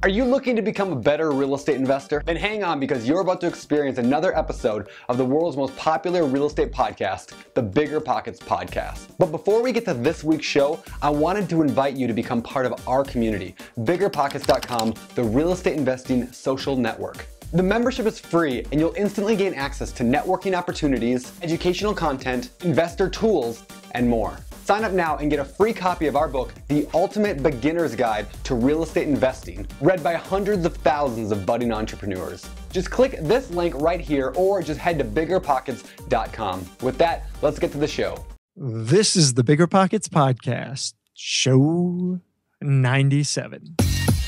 Are you looking to become a better real estate investor? Then hang on, because you're about to experience another episode of the world's most popular real estate podcast, the BiggerPockets Podcast. But before we get to this week's show, I wanted to invite you to become part of our community, BiggerPockets.com, the real estate investing social network. The membership is free, and you'll instantly gain access to networking opportunities, educational content, investor tools, and more. Sign up now and get a free copy of our book, The Ultimate Beginner's Guide to Real Estate Investing, read by hundreds of thousands of budding entrepreneurs. Just click this link right here or just head to BiggerPockets.com. With that, let's get to the show. This is the BiggerPockets Podcast, show 97.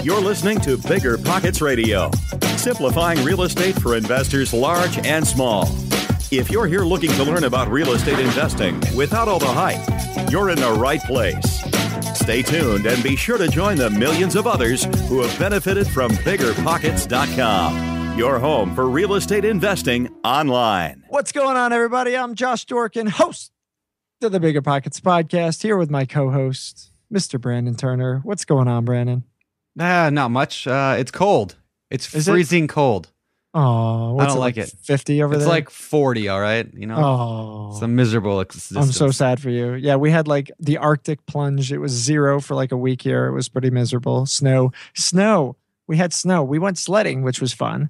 You're listening to BiggerPockets Radio, simplifying real estate for investors large and small. If you're here looking to learn about real estate investing without all the hype, you're in the right place. Stay tuned and be sure to join the millions of others who have benefited from BiggerPockets.com, your home for real estate investing online. What's going on, everybody? I'm Josh Dorkin, host of the BiggerPockets Podcast, here with my co-host, Mr. Brandon Turner. What's going on, Brandon? Not much. It's cold. It's freezing cold. Oh, I don't like it. 50 over there? It's like 40, all right? You know? Oh. It's a miserable existence. I'm so sad for you. Yeah, we had like the Arctic plunge. It was 0 for like a week here. It was pretty miserable. Snow. We had snow. We went sledding, which was fun.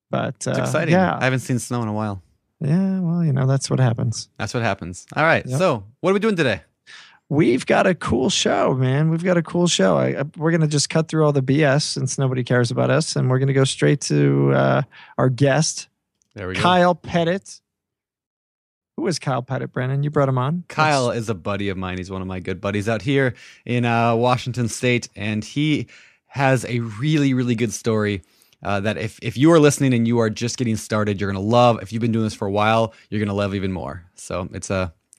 But it's exciting. Yeah. I haven't seen snow in a while. Yeah, well, that's what happens. That's what happens. All right. Yep. So what are we doing today? We've got a cool show, man. We've got a cool show. We're going to just cut through all the BS since nobody cares about us. And we're going to go straight to our guest, There we go. Kyle Pettit. Who is Kyle Pettit, Brandon? You brought him on. Kyle is a buddy of mine. He's one of my good buddies out here in Washington State. And he has a really, really good story that if you are listening and you are just getting started, you're going to love. If you've been doing this for a while, you're going to love even more. So it's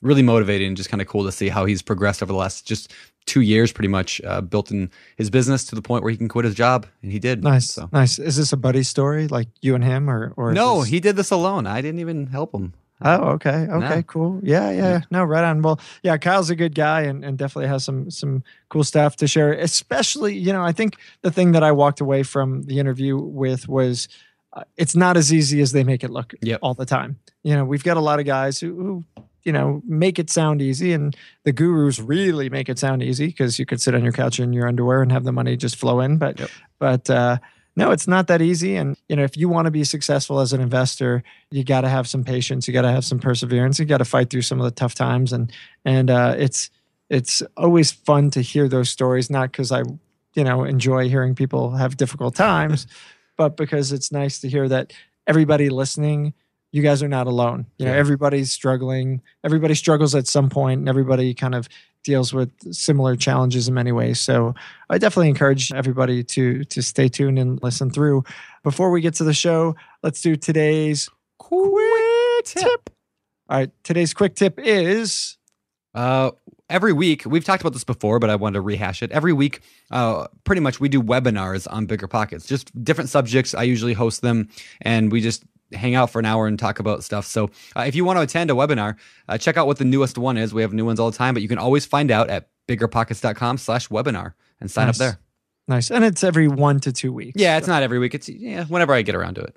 really motivating and just kind of cool to see how he's progressed over the last just 2 years, pretty much built in his business to the point where he can quit his job, and he did. Nice. Is this a buddy story, like you and him, or no? He did this alone. I didn't even help him. Oh, okay, No. cool. Yeah. No, right on. Well, yeah, Kyle's a good guy and definitely has some cool stuff to share. Especially, I think the thing that I walked away from the interview with was it's not as easy as they make it look all the time. We've got a lot of guys who make it sound easy, and the gurus really make it sound easy because you could sit on your couch in your underwear and have the money just flow in. But no, it's not that easy. And, if you want to be successful as an investor, you got to have some patience. You got to have some perseverance. You got to fight through some of the tough times. And it's always fun to hear those stories, not because I, enjoy hearing people have difficult times, but because it's nice to hear that everybody listening, you guys are not alone. Everybody's struggling. Everybody struggles at some point, and everybody kind of deals with similar challenges in many ways. So I definitely encourage everybody to stay tuned and listen through. Before we get to the show, let's do today's quick tip. All right, today's quick tip is... Every week, we've talked about this before, but I wanted to rehash it. Every week, pretty much we do webinars on BiggerPockets, just different subjects. I usually host them, and we just hang out for an hour and talk about stuff. So if you want to attend a webinar, check out what the newest one is. We have new ones all the time, but you can always find out at BiggerPockets.com/webinar and sign up there. Nice. And it's every 1 to 2 weeks. Yeah, it's not every week. It's whenever I get around to it.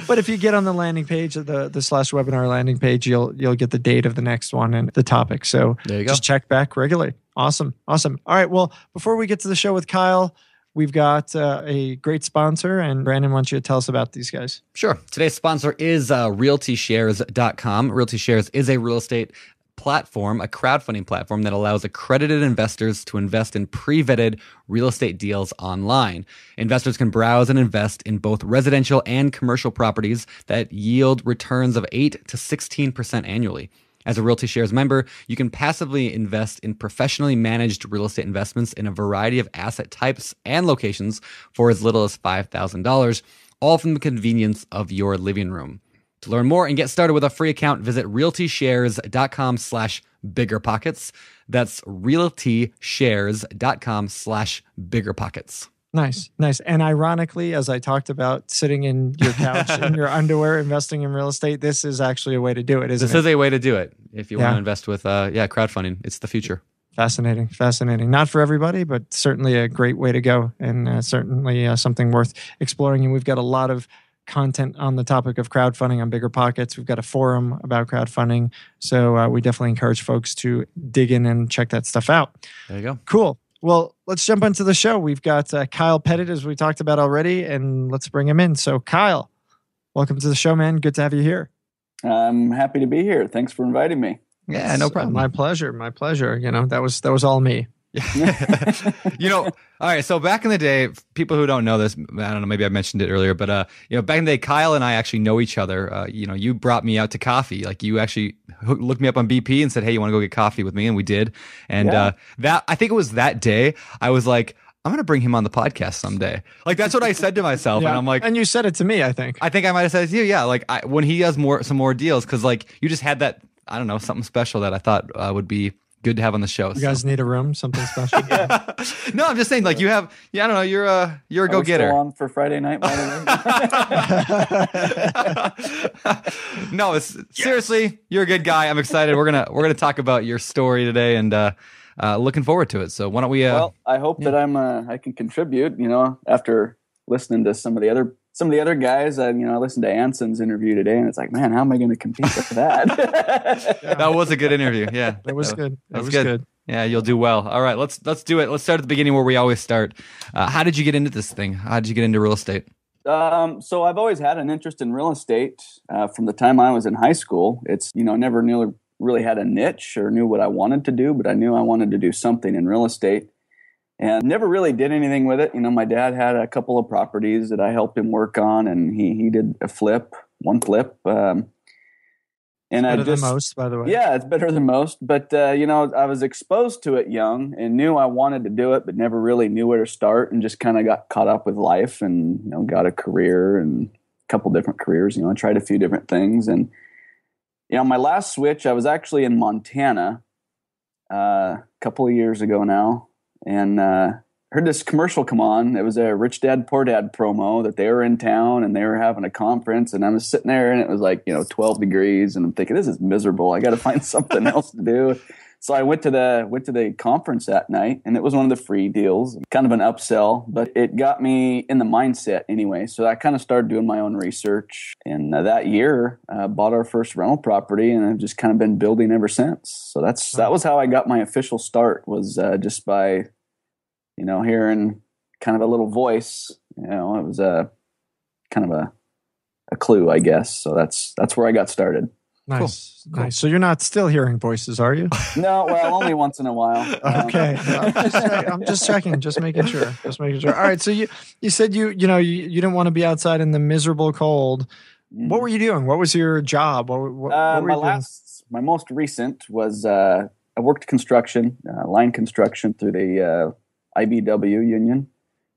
But if you get on the landing page, the /webinar landing page, you'll get the date of the next one and the topic. So there you go. Just check back regularly. Awesome. All right. Well, before we get to the show with Kyle, we've got a great sponsor, and Brandon, why don't you tell us about these guys? Sure. Today's sponsor is RealtyShares.com. RealtyShares is a real estate platform, a crowdfunding platform that allows accredited investors to invest in pre-vetted real estate deals online. Investors can browse and invest in both residential and commercial properties that yield returns of 8 to 16% annually. As a Realty Shares member, you can passively invest in professionally managed real estate investments in a variety of asset types and locations for as little as $5,000, all from the convenience of your living room. To learn more and get started with a free account, visit realtyshares.com/biggerpockets. That's realtyshares.com/biggerpockets. Nice. And ironically, as I talked about sitting in your couch in your underwear, investing in real estate, this is actually a way to do it, isn't it? This is a way to do it if you want to invest with crowdfunding. It's the future. Fascinating. Not for everybody, but certainly a great way to go, and certainly something worth exploring. And we've got a lot of content on the topic of crowdfunding on BiggerPockets. We've got a forum about crowdfunding. So we definitely encourage folks to dig in and check that stuff out. There you go. Cool. Well, let's jump into the show. We've got Kyle Pettit, as we talked about already, and let's bring him in. So Kyle, welcome to the show, man. Good to have you here. I'm happy to be here. Thanks for inviting me. Yeah, no problem. My pleasure. That was all me. All right. So back in the day, people who don't know this, I don't know, maybe I mentioned it earlier, but back in the day, Kyle and I actually know each other. You brought me out to coffee. Like, you actually looked me up on BP and said, "Hey, you want to go get coffee with me?" And we did. And that, I think it was that day, I was like, I'm going to bring him on the podcast someday. Like, that's what I said to myself. And I'm like, and you said it to me, I think. I might have said it to you. Yeah. Like, when he has some more deals, cause like you just had that, I don't know, something special that I thought would be good to have on the show. You guys need a room, something special. No, I'm just saying, like, you have, I don't know, you're a go-getter. Still on for Friday night, by the way. No, seriously, you're a good guy. I'm excited. We're gonna talk about your story today, and looking forward to it. So why don't we? Well, I hope that I can contribute. After listening to some of the other guys, I listened to Anson's interview today, and it's like, man, how am I going to compete with that? That was a good interview. Yeah, that was good. That was good. Yeah, you'll do well. All right, let's do it. Let's start at the beginning where we always start. How did you get into this thing? How did you get into real estate? So I've always had an interest in real estate from the time I was in high school. It's never really had a niche or knew what I wanted to do, but I knew I wanted to do something in real estate. And never really did anything with it. My dad had a couple of properties that I helped him work on, and he did one flip. And better than most, by the way. Yeah, it's better than most. But, I was exposed to it young and knew I wanted to do it, but never really knew where to start, and just kind of got caught up with life and, got a career and a couple different careers. I tried a few different things. And, my last switch, I was actually in Montana a couple of years ago now. And heard this commercial come on. It was a Rich Dad Poor Dad promo that they were in town and they were having a conference. And I was sitting there, and it was like 12 degrees, and I'm thinking, this is miserable. I got to find something else to do. So I went to the conference that night, and it was one of the free deals, kind of an upsell, but it got me in the mindset anyway. So I kind of started doing my own research, and that year bought our first rental property, and I've just kind of been building ever since. So that was how I got my official start, was just by hearing kind of a little voice. It was a kind of a clue, I guess. So that's where I got started. Nice. Cool. Nice. So you're not still hearing voices, are you? No, well, only once in a while. Okay. I'm just checking, just making sure. All right. So you said you didn't want to be outside in the miserable cold. What were you doing? What was your job? What were you doing? My most recent was I worked construction, line construction through the IBW union.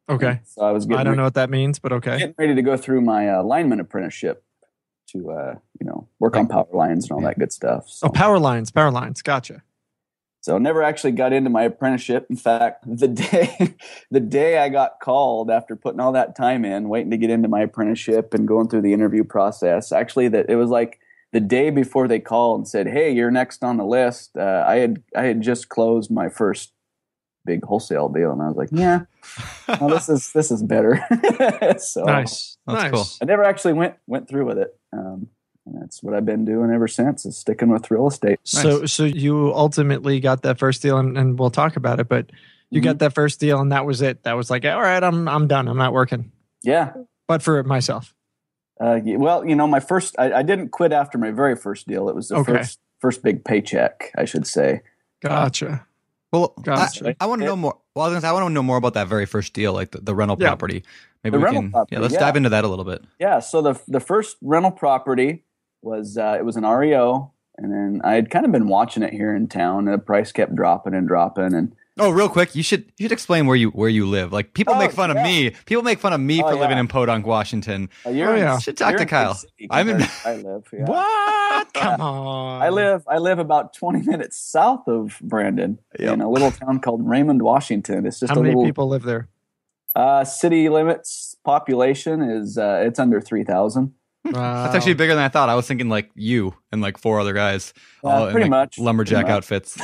Okay. So I was I don't know what that means, but okay. Getting ready to go through my lineman apprenticeship to work on power lines and all that good stuff. So. Oh, power lines. Gotcha. So never actually got into my apprenticeship. In fact, the day I got called after putting all that time in, waiting to get into my apprenticeship and going through the interview process, actually that it was like the day before they called and said, "Hey, you're next on the list." I had just closed my first big wholesale deal, and I was like, "Yeah, well, this is better." So nice. That's cool. I never actually went through with it. And that's what I've been doing ever since, is sticking with real estate. Nice. So you ultimately got that first deal, and we'll talk about it, but you got that first deal, and that was it. That was like, all right, I'm done. I'm not working. Yeah. But for myself. Well, my first, I didn't quit after my very first deal. It was the first big paycheck, I should say. Gotcha. Well, gotcha. I want to know more. Well, I want to know more about that very first deal, like the rental property. Maybe we can. Let's dive into that a little bit. Yeah. So the first rental property was it was an REO, and then I had kind of been watching it here in town, and the price kept dropping, and oh, real quick, you should explain where you live. Like, people make fun of me. People make fun of me for living in Podunk, Washington. You should talk to Kyle. I live. Yeah. What? Come on. I live about 20 minutes south of Brandon in a little town called Raymond, Washington. It's just how many people live there? City limits population is it's under 3,000. Wow. That's actually bigger than I thought. I was thinking like you and like 4 other guys, all pretty in like much lumberjack outfits.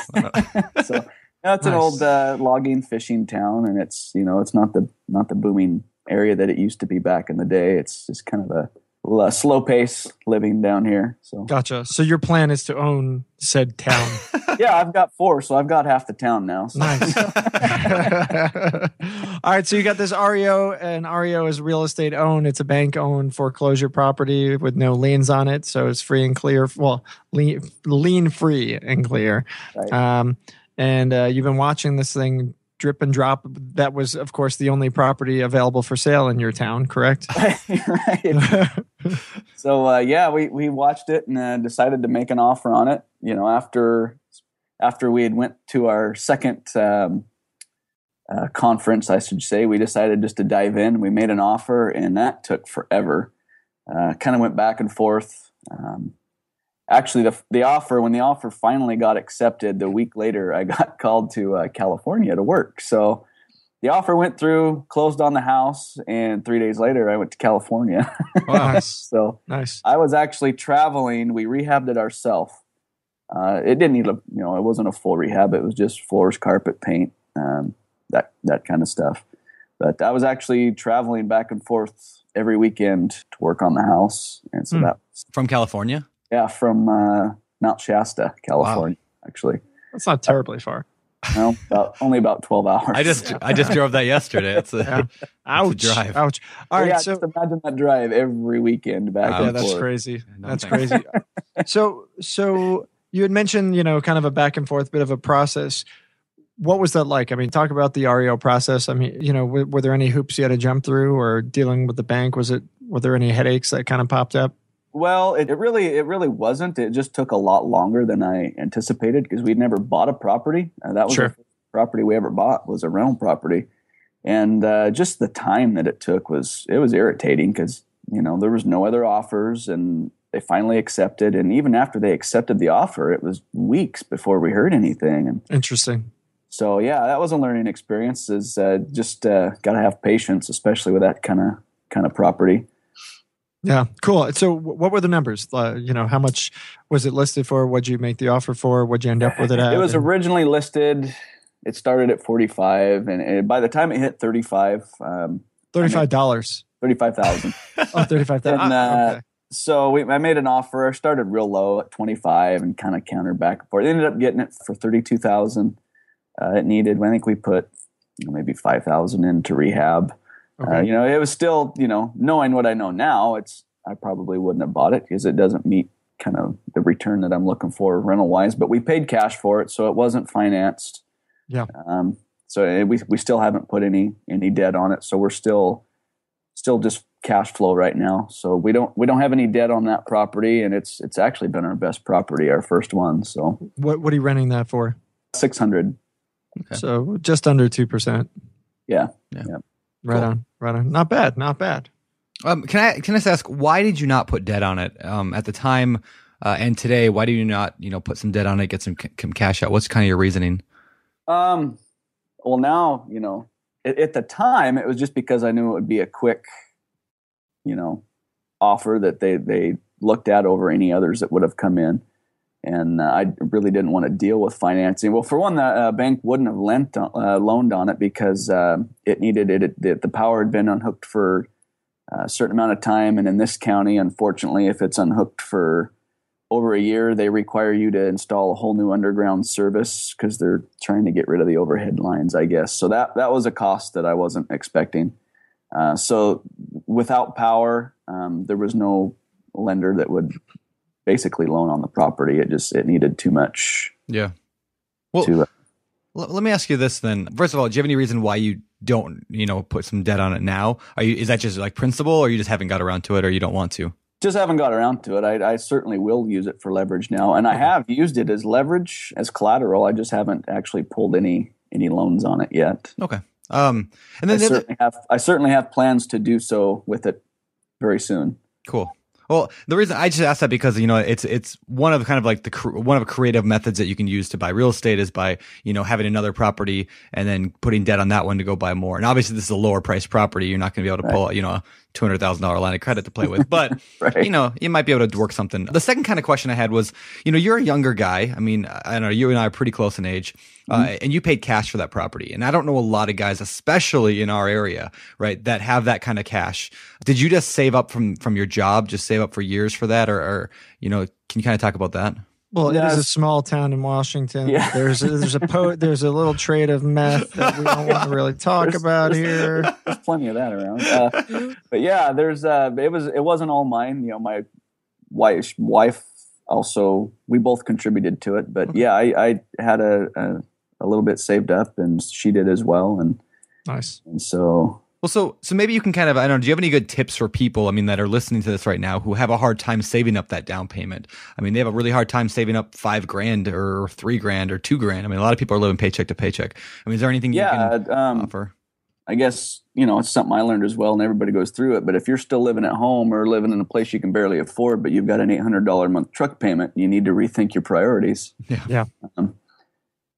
Yeah, it's an old logging fishing town, and it's it's not the booming area that it used to be back in the day. It's just kind of a slow pace living down here. So gotcha. So your plan is to own said town. Yeah, I've got 4, so I've got half the town now. So. Nice. All right, so you got this REO, and REO is real estate owned. It's a bank owned foreclosure property with no liens on it, so it's free and clear. Well, lien free and clear. Right. And you've been watching this thing drip and drop. That was, of course, the only property available for sale in your town, correct? Right. So, we watched it and decided to make an offer on it. After we had went to our second conference, I should say, we decided just to dive in. We made an offer, and that took forever. Kind of went back and forth. Actually, when the offer finally got accepted, the week later, I got called to California to work. So the offer went through, closed on the house, and 3 days later, I went to California. Wow. So nice. I was actually traveling. We rehabbed it ourselves. It didn't need it wasn't a full rehab. It was just floors, carpet, paint, that kind of stuff. But I was actually traveling back and forth every weekend to work on the house. And so that was from California? Yeah, from Mount Shasta, California, actually. That's not terribly far. No, only about 12 hours. I just drove that yesterday. It's a drive. Ouch. All right, so just imagine that drive every weekend back and forth. Yeah, that's crazy. That's crazy. So you had mentioned, kind of a back and forth bit of a process. What was that like? I mean, talk about the REO process. I mean, were there any hoops you had to jump through, or dealing with the bank? Were there any headaches that kind of popped up? Well, it really wasn't. It just took a lot longer than I anticipated because we'd never bought a property. That was the first property we ever bought, was a rental property. And just the time that it took was irritating because, there was no other offers, and they finally accepted. And even after they accepted the offer, it was weeks before we heard anything. And interesting. So, yeah, that was a learning experience. Is just got to have patience, especially with that kind of property. Yeah, cool. So what were the numbers? How much was it listed for? What'd you make the offer for? What'd you end up with it at? It was originally listed, it started at 45, and by the time it hit 35, $35. $35,000. Oh, $35,000. Okay. So I made an offer. I started real low at 25 and kind of countered back and forth. I ended up getting it for $32,000. It needed, I think we put maybe $5,000 into rehab. Okay. It was still, knowing what I know now, I probably wouldn't have bought it because it doesn't meet kind of the return that I'm looking for rental wise. But we paid cash for it, so it wasn't financed. Yeah. So we still haven't put any debt on it. So we're still just cash flow right now. So we don't have any debt on that property, and it's actually been our best property, our first one. So what are you renting that for? $600. Okay. So just under 2%. Yeah. Right on. Not bad. Can I just ask, why did you not put debt on it at the time and today? Why do you not, put some debt on it, get some cash out? What's kind of your reasoning? Well, now, at the time, it was just because I knew it would be a quick, offer that they looked at over any others that would have come in. And I really didn't want to deal with financing. Well, for one, the bank wouldn't have loaned on it because it needed it. The power had been unhooked for a certain amount of time. And in this county, unfortunately, if it's unhooked for over a year, they require you to install a whole new underground service because they're trying to get rid of the overhead lines, I guess. So that was a cost that I wasn't expecting. So without power, there was no lender that would basically loan on the property. It needed too much. Yeah. Well, let me ask you this then. First of all, do you have any reason why you don't, put some debt on it now? Is that just like principle, or you just haven't got around to it, or you don't want to? Just haven't got around to it. I certainly will use it for leverage now, and I have used it as leverage, as collateral. I just haven't actually pulled any loans on it yet. Okay. And then I certainly have plans to do so with it very soon. Cool. Well, the reason I just asked that because, it's one of kind of like one of creative methods that you can use to buy real estate is by, having another property and then putting debt on that one to go buy more. And obviously this is a lower priced property. You're not going to be able to pull, a $200,000 line of credit to play with, but right. You might be able to work something. The second kind of question I had was, you're a younger guy. I mean, I don't know, you and I are pretty close in age, and you paid cash for that property. And I don't know a lot of guys, especially in our area, right, that have that kind of cash. Did you just save up from your job, just save up for years for that? Or can you kind of talk about that? Well, it is a small town in Washington. Yeah. There's a little trade of meth that we don't want to really talk about here. There's plenty of that around. But yeah, it wasn't all mine. My wife also, we both contributed to it. But yeah, I had a little bit saved up, and she did as well. And nice. And so. Well, so maybe you can kind of, I don't know, do you have any good tips for people, that are listening to this right now who have a hard time saving up that down payment? They have a really hard time saving up $5,000 or $3,000 or $2,000. A lot of people are living paycheck to paycheck. Is there anything you can offer? I guess, it's something I learned as well, and everybody goes through it. But if you're still living at home or living in a place you can barely afford, but you've got an $800 a month truck payment, you need to rethink your priorities. Yeah.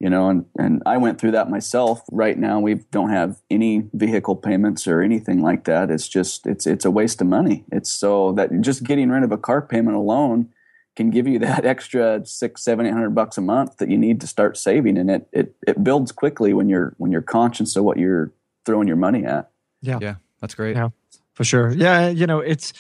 And I went through that myself. Right now, we don't have any vehicle payments or anything like that. It's just, it's a waste of money. It's so that just getting rid of a car payment alone can give you that extra $600, $700, $800 a month that you need to start saving. And it builds quickly when you're conscious of what you're throwing your money at. Yeah. That's great. Yeah, for sure. Yeah. It's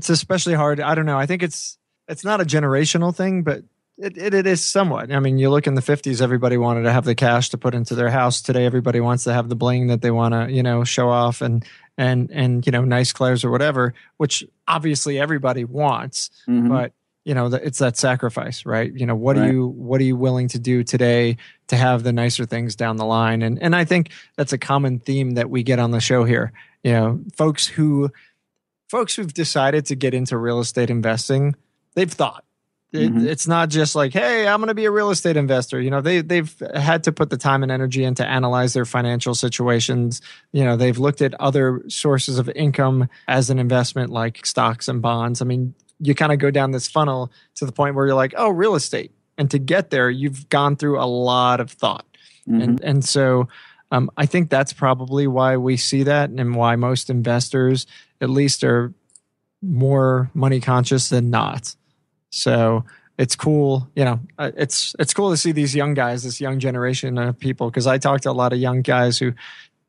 especially hard. I don't know. I think it's not a generational thing, but it is somewhat. You look in the 50s, everybody wanted to have the cash to put into their house. Today, everybody wants to have the bling that they want to, show off and nice clothes or whatever, which obviously everybody wants. Mm-hmm. But, it's that sacrifice, right? What are you willing to do today to have the nicer things down the line? And I think that's a common theme that we get on the show here. Folks who've decided to get into real estate investing, they've thought. It's not just like, hey, I'm going to be a real estate investor. They've had to put the time and energy in to analyze their financial situations. They've looked at other sources of income as an investment, like stocks and bonds. You kind of go down this funnel to the point where you're like, oh, real estate. And to get there, you've gone through a lot of thought. Mm-hmm. And so I think that's probably why we see that, and why most investors, at least, are more money conscious than not. So it's cool, it's cool to see these young guys, this young generation of people, because I talk to a lot of young guys who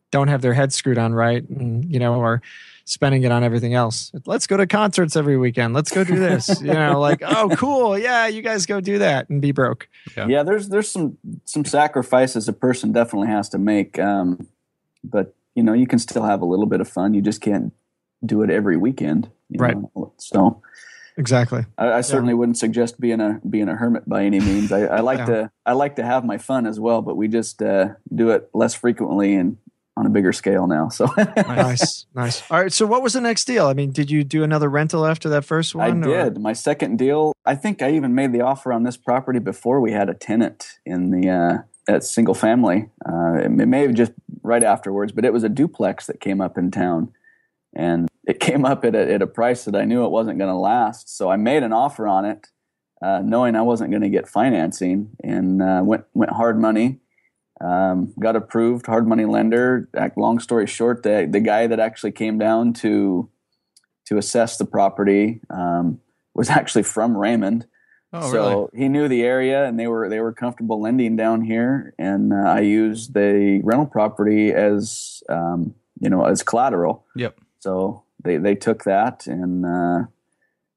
don't have their heads screwed on right, and are spending it on everything else. Let's go to concerts every weekend. Let's go do this. Like, oh, cool, yeah, you guys go do that and be broke. Yeah, there's some sacrifices a person definitely has to make, but you can still have a little bit of fun. You just can't do it every weekend, right? So. Exactly. I certainly wouldn't suggest being a hermit by any means. I like to have my fun as well, but we just do it less frequently and on a bigger scale now. So nice. All right. So what was the next deal? Did you do another rental after that first one? I did. My second deal. I think I even made the offer on this property before we had a tenant in the at single family. It may have just right afterwards, but it was a duplex that came up in town. And it came up at a price that I knew it wasn't going to last. So I made an offer on it, knowing I wasn't going to get financing, and went hard money. Got approved, hard money lender. Long story short, the guy that actually came down to assess the property was actually from Raymond. Oh, so really? He knew the area, and they were comfortable lending down here. And I used the rental property as as collateral. Yep. So they took that, and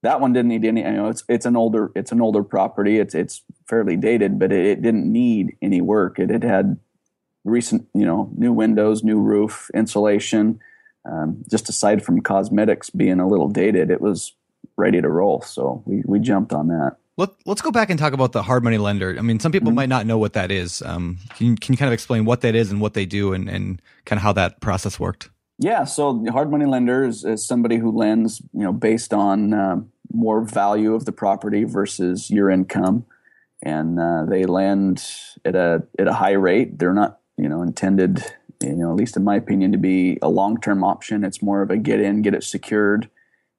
that one didn't need any. It's an older property. It's fairly dated, but it didn't need any work. It had recent new windows, new roof, insulation. Just aside from cosmetics being a little dated, it was ready to roll. So we jumped on that. Let's go back and talk about the hard money lender. Some people might not know what that is. Can you kind of explain what that is and what they do, and kind of how that process worked? Yeah, so the hard money lender is somebody who lends, based on more value of the property versus your income, and they lend at a high rate. They're not, intended, at least in my opinion, to be a long-term option. It's more of a get in, get it secured,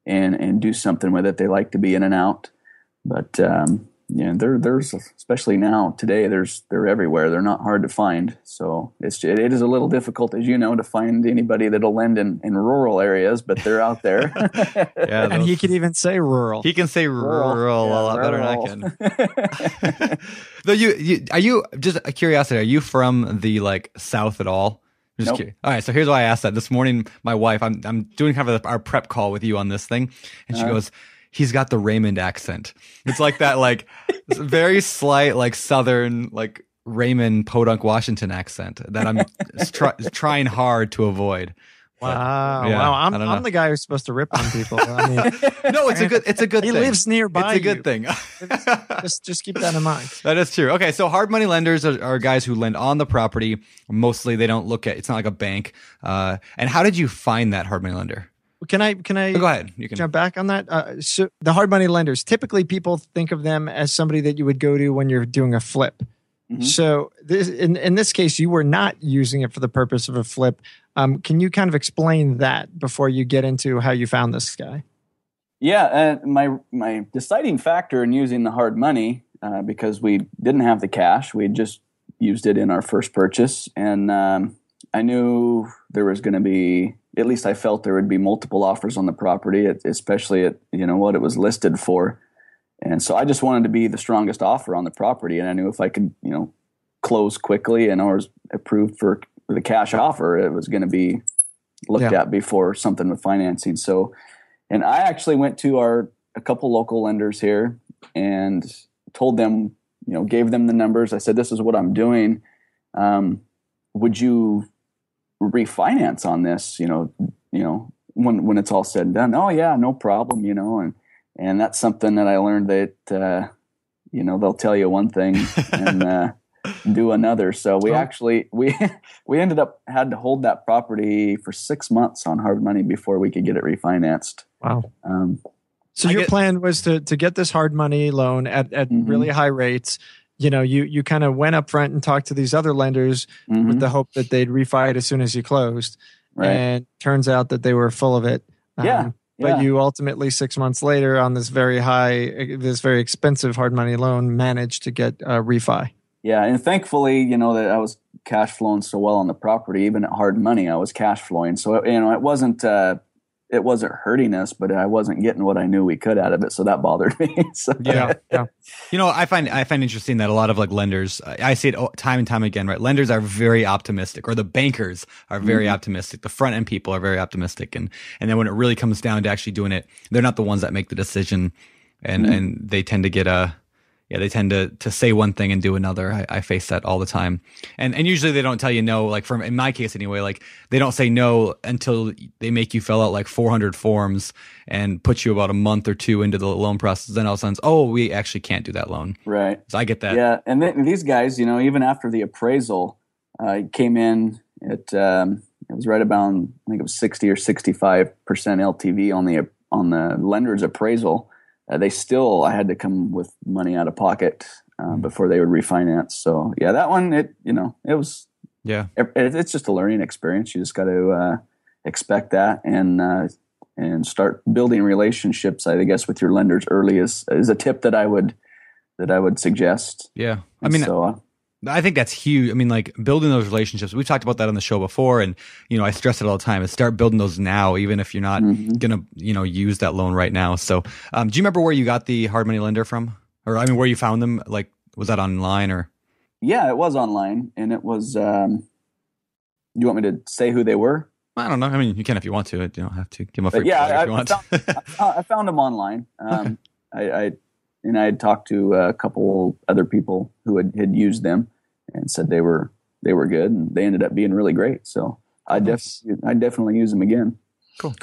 and do something with it. They like to be in and out, but there's especially now today. They're everywhere. They're not hard to find. So it is a little difficult, as you know, to find anybody that'll lend in rural areas, but they're out there. Yeah, and he can even say rural. He can say rural a lot better than I can. Though are you just a curiosity? Are you from the like South at all? Just Nope. All right, so here's why I asked that. This morning, my wife, I'm doing kind of our prep call with you on this thing, and she goes, "He's got the Raymond accent." It's like that, like very slight, like Southern, like Raymond Podunk, Washington accent that I'm trying hard to avoid. Wow! Yeah, wow! I'm the guy who's supposed to rip on people. I mean, No, it's a good he thing. lives nearby. It's a good thing. Just keep that in mind. That is true. Okay, so hard money lenders are guys who lend on the property. Mostly, they don't look at. It's not like a bank. And how did you find that hard money lender? Can I Oh, go ahead. You can jump back on that? So the hard money lenders, typically people think of them as somebody that you would go to when you're doing a flip. Mm-hmm. So in this case, you were not using it for the purpose of a flip. Can you kind of explain that before you get into how you found this guy? Yeah, my deciding factor in using the hard money, because we didn't have the cash, we had just used it in our first purchase, and I knew there was going to be, at least I felt there would be multiple offers on the property, especially at what it was listed for. And so I just wanted to be the strongest offer on the property. And I knew if I could, close quickly and I was approved for the cash offer, it was going to be looked at before something with financing. So, and I actually went to a couple local lenders here and told them, gave them the numbers. I said, this is what I'm doing. Would you refinance on this, when it's all said and done? Oh yeah, no problem, and that's something that I learned that, they'll tell you one thing and do another. So we actually, we ended up had to hold that property for 6 months on hard money before we could get it refinanced. Wow. So your plan was to get this hard money loan at mm-hmm. really high rates. You kind of went up front and talked to these other lenders mm-hmm. with the hope that they'd refi it as soon as you closed. Right. And turns out that they were full of it. But you ultimately 6 months later on this very expensive hard money loan managed to get a refi. Yeah. And thankfully, that I was cash flowing so well on the property, even at hard money, I was cash flowing. So, it wasn't hurting us, but I wasn't getting what I knew we could out of it. So that bothered me. Yeah. I find interesting that a lot of like lenders, I see it time and time again, right? Lenders are very optimistic, or the bankers are very mm-hmm. optimistic. The front end people are very optimistic. And then when it really comes down to actually doing it, they're not the ones that make the decision. And, mm-hmm. and they tend to they tend to say one thing and do another. I face that all the time. And usually they don't tell you no, like in my case anyway, like they don't say no until they make you fill out like 400 forms and put you about a month or two into the loan process. Then all of a sudden, we actually can't do that loan. Right. So I get that. Yeah. And then these guys, even after the appraisal came in, it was right about, I think it was 60 or 65% LTV on the lender's appraisal. I had to come with money out of pocket before they would refinance. So yeah, that one, it was, it's just a learning experience. You just got to expect that and start building relationships, I guess, with your lenders early is a tip that I would suggest. Yeah. I think that's huge. like building those relationships. We've talked about that on the show before, and I stress it all the time. Is start building those now, even if you're not mm-hmm. gonna use that loan right now. So, do you remember where you got the hard money lender from, or where you found them? Like, was that online or? Yeah, it was online, and it was. You want me to say who they were? I don't know. You can if you want to. You don't have to give them a free plug if you want. I found them online. Okay. I had talked to a couple other people who had used them and said they were good, and they ended up being really great. So I definitely use them again. Cool.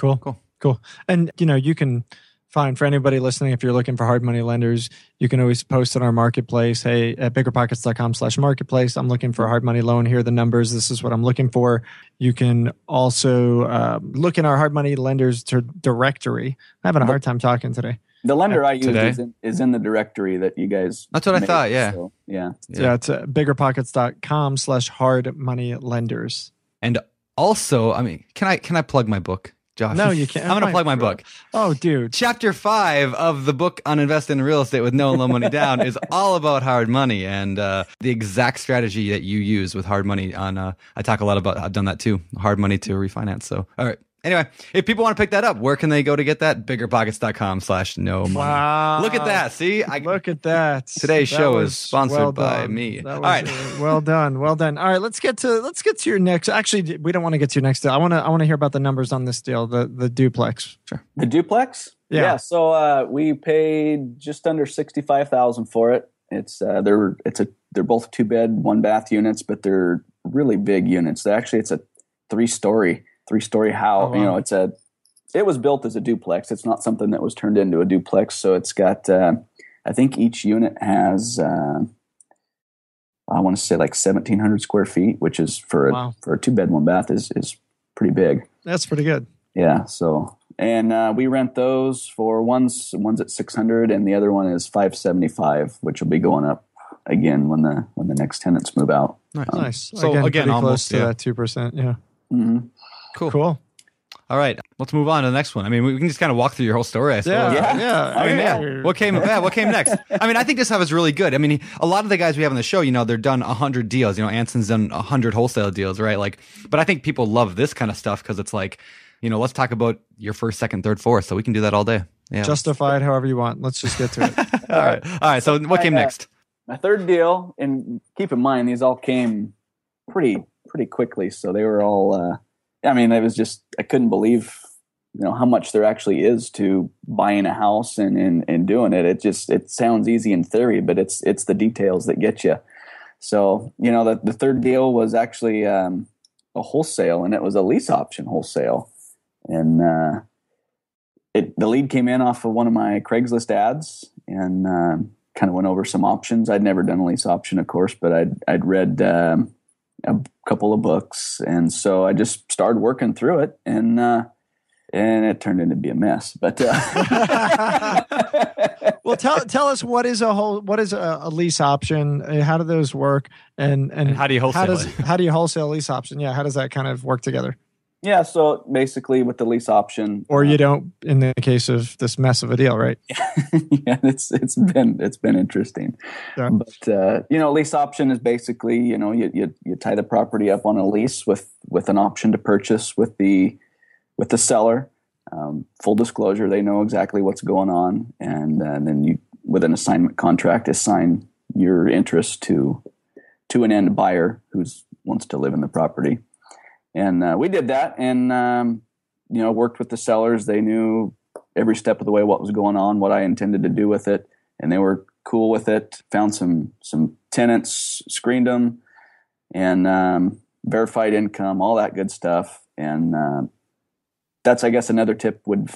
And you can find, for anybody listening, if you're looking for hard money lenders, you can always post in our marketplace. Hey, at biggerpockets.com/marketplace, I'm looking for a hard money loan. Here are the numbers. This is what I'm looking for. You can also look in our hard money lenders directory. I'm having a hard time talking today. The lender I use is in the directory that you guys. That's what I thought. Yeah. So, yeah. It's biggerpockets.com/hard money lenders. And also, can I plug my book? Josh. No, you can't. I'm going to plug my book. Oh, dude. Chapter 5 of the book on investing in real estate with no and low money down is all about hard money and the exact strategy that you use with hard money. I talk a lot about, I've done that too, hard money to refinance. So, all right. Anyway, if people want to pick that up, where can they go to get that? BiggerPockets.com/no money. Wow. Look at that. See? Look at that. Today's show is sponsored by me. All right. Well done. Well done. All right, let's get to your next. Actually, we don't want to get to your next deal. I want to hear about the numbers on this deal, the duplex. Sure. The duplex? Yeah. So we paid just under $65,000 for it. They're both 2-bed, 1-bath units, but they're really big units. It's a three-story house. Oh, wow. It was built as a duplex. It's not something that was turned into a duplex. So it's got, I think each unit has, I want to say like 1,700 square feet, which is for a 2-bed, 1-bath is pretty big. That's pretty good. Yeah. So, and we rent those for one's at 600 and the other one is 575, which will be going up again when the next tenants move out. Nice. So again, pretty almost close to that 2%. Yeah. Mm-hmm. Cool. All right, let's move on to the next one. I mean, we can just kind of walk through your whole story, I suppose. Yeah. What came next? I mean, I think this stuff is really good. I mean, a lot of the guys we have on the show, they're done 100 deals. Anson's done 100 wholesale deals, right? But I think people love this kind of stuff because it's like, let's talk about your first, second, third, fourth. So we can do that all day. Yeah. Justify it however you want. Let's just get to it. All right. So what came next? My third deal, and keep in mind these all came pretty quickly, so they were all. It was just, I couldn't believe, how much there actually is to buying a house and doing it. It sounds easy in theory, but it's the details that get you. So, the third deal was actually a wholesale, and it was a lease option wholesale. And the lead came in off of one of my Craigslist ads and kind of went over some options. I'd never done a lease option, of course, but I'd read a couple of books, and so I just started working through it, and it turned into be a mess. But well, tell us what is a lease option? How do those work? And how do you wholesale it? How do you whosale a lease option? Yeah, how does that kind of work together? Yeah, so basically with the lease option, or you don't, in the case of this mess of a deal, right? Yeah, it's been interesting. Yeah. But lease option is basically you tie the property up on a lease with an option to purchase with the seller. Full disclosure, they know exactly what's going on, and then you, with an assignment contract, assign your interest to an end buyer who wants to live in the property. And we did that, and worked with the sellers. They knew every step of the way what was going on, what I intended to do with it, and they were cool with it. Found some tenants, screened them, and verified income, all that good stuff. And that's, I guess, another tip would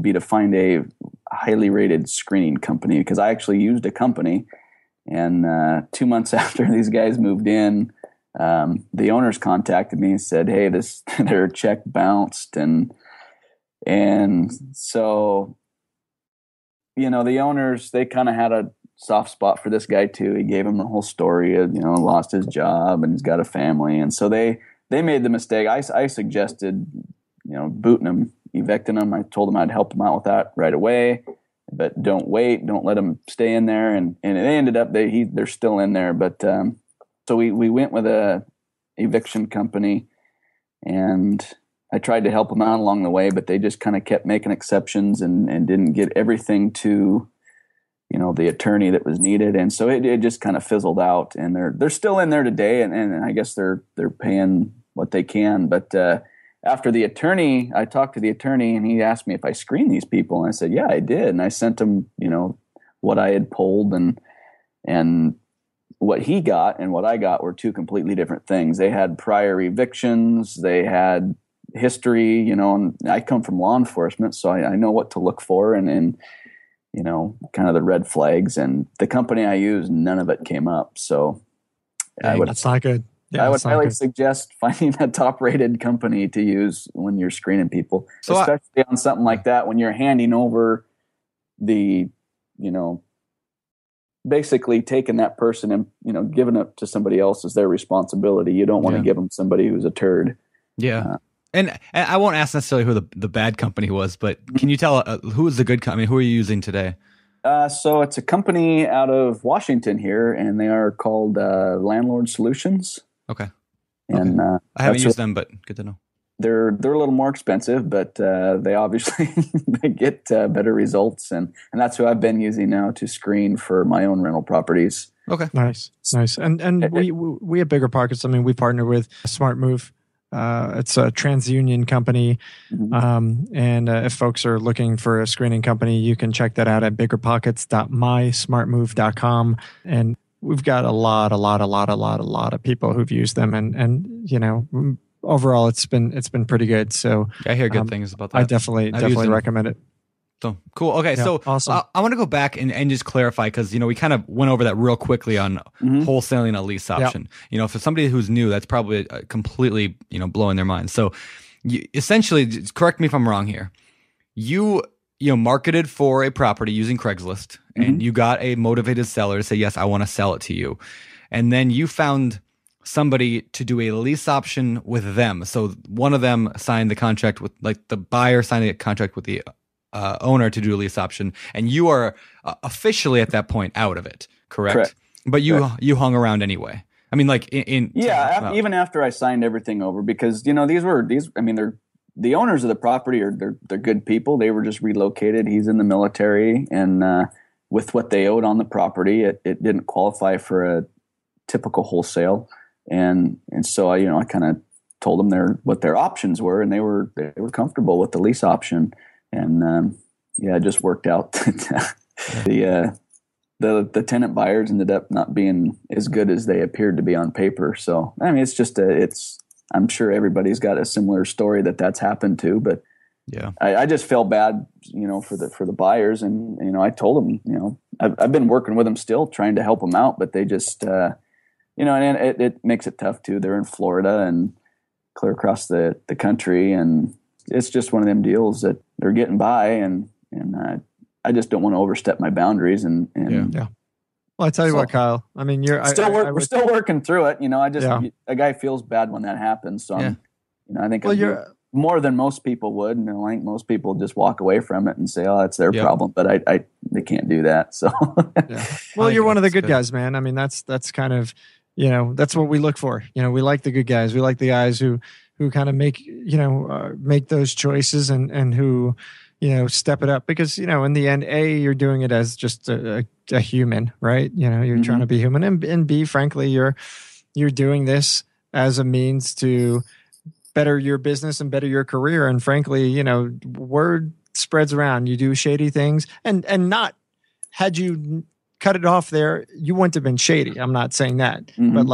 be to find a highly rated screening company, because I actually used a company, and 2 months after these guys moved in. The owners contacted me and said, "Hey, their check bounced," and so the owners, they kind of had a soft spot for this guy too. He gave him the whole story of lost his job and he's got a family, and so they made the mistake. I suggested booting him, evicting him. I told them I'd help him out with that right away, but don't let them stay in there, and they ended up they're still in there, but. So we went with a eviction company, and I tried to help them out along the way, but they just kind of kept making exceptions and didn't get everything to, the attorney that was needed. And so it just kind of fizzled out, and they're still in there today. And I guess they're paying what they can. But after I talked to the attorney, and he asked me if I screened these people. And I said, yeah, I did. And I sent him, what I had pulled, and what he got and what I got were two completely different things. They had prior evictions, they had history, and I come from law enforcement, so I know what to look for and kind of the red flags. And the company I used, none of it came up. So that's not good. Yeah, I would highly suggest finding a top-rated company to use when you're screening people, especially on something like that, when you're handing over the, basically taking that person and giving it to somebody else is their responsibility. You don't want to give them somebody who's a turd. Yeah. And I won't ask necessarily who the bad company was, but can you tell who is the good company? Who are you using today? So it's a company out of Washington here, and they are called Landlord Solutions. Okay. And I haven't used them, but good to know. They're a little more expensive, but they obviously they get better results, and that's who I've been using now to screen for my own rental properties. Okay, nice. And we at BiggerPockets, I mean, we partner with Smart Move. It's a TransUnion company, and if folks are looking for a screening company, you can check that out at biggerpockets.mysmartmove.com. And we've got a lot of people who've used them, and you know, overall it's been pretty good. So I hear good things about that. I definitely recommend it. So cool. Okay, yeah, so awesome. I want to go back and just clarify, because you know we kind of went over that real quickly on wholesaling a lease option. Yep. You know, for somebody who's new, that's probably completely blowing their mind. So essentially, correct me if I'm wrong here. You marketed for a property using Craigslist, and you got a motivated seller to say, yes, I want to sell it to you, and then you found somebody to do a lease option with them. So one of them signed the contract with, like, the buyer signed a contract with the owner to do a lease option, and you are officially at that point out of it, correct? But you hung around anyway. I mean, like even after I signed everything over, because these I mean, they're the owners of the property they're good people. They were just relocated. He's in the military, and with what they owed on the property, it didn't qualify for a typical wholesale, and so I kind of told them what their options were, and they were comfortable with the lease option. And it just worked out that the tenant buyers ended up not being as good as they appeared to be on paper. So I mean, I'm sure everybody's got a similar story that's happened to, but yeah, I just felt bad, for the buyers, and I told them, I've been working with them still, trying to help them out, but they just and it makes it tough too. They're in Florida and clear across the country, and it's just one of them deals that they're getting by, and I just don't want to overstep my boundaries. And yeah. Well, I tell you what, Kyle. I mean, we're still working through it. A guy feels bad when that happens. So I think you're more than most people would. And I think most people just walk away from it and say, "Oh, that's their problem." But they can't do that. So well, you're one of the good guys, man. I mean, that's kind of that's what we look for. We like the good guys. We like the guys who kind of make those choices and who step it up, because in the end, A, you're doing it as just a human, right? You're trying to be human, and B, frankly, you're doing this as a means to better your business and better your career. And frankly, word spreads around. You do shady things, and not had you cut it off there, you wouldn't have been shady. I'm not saying that, but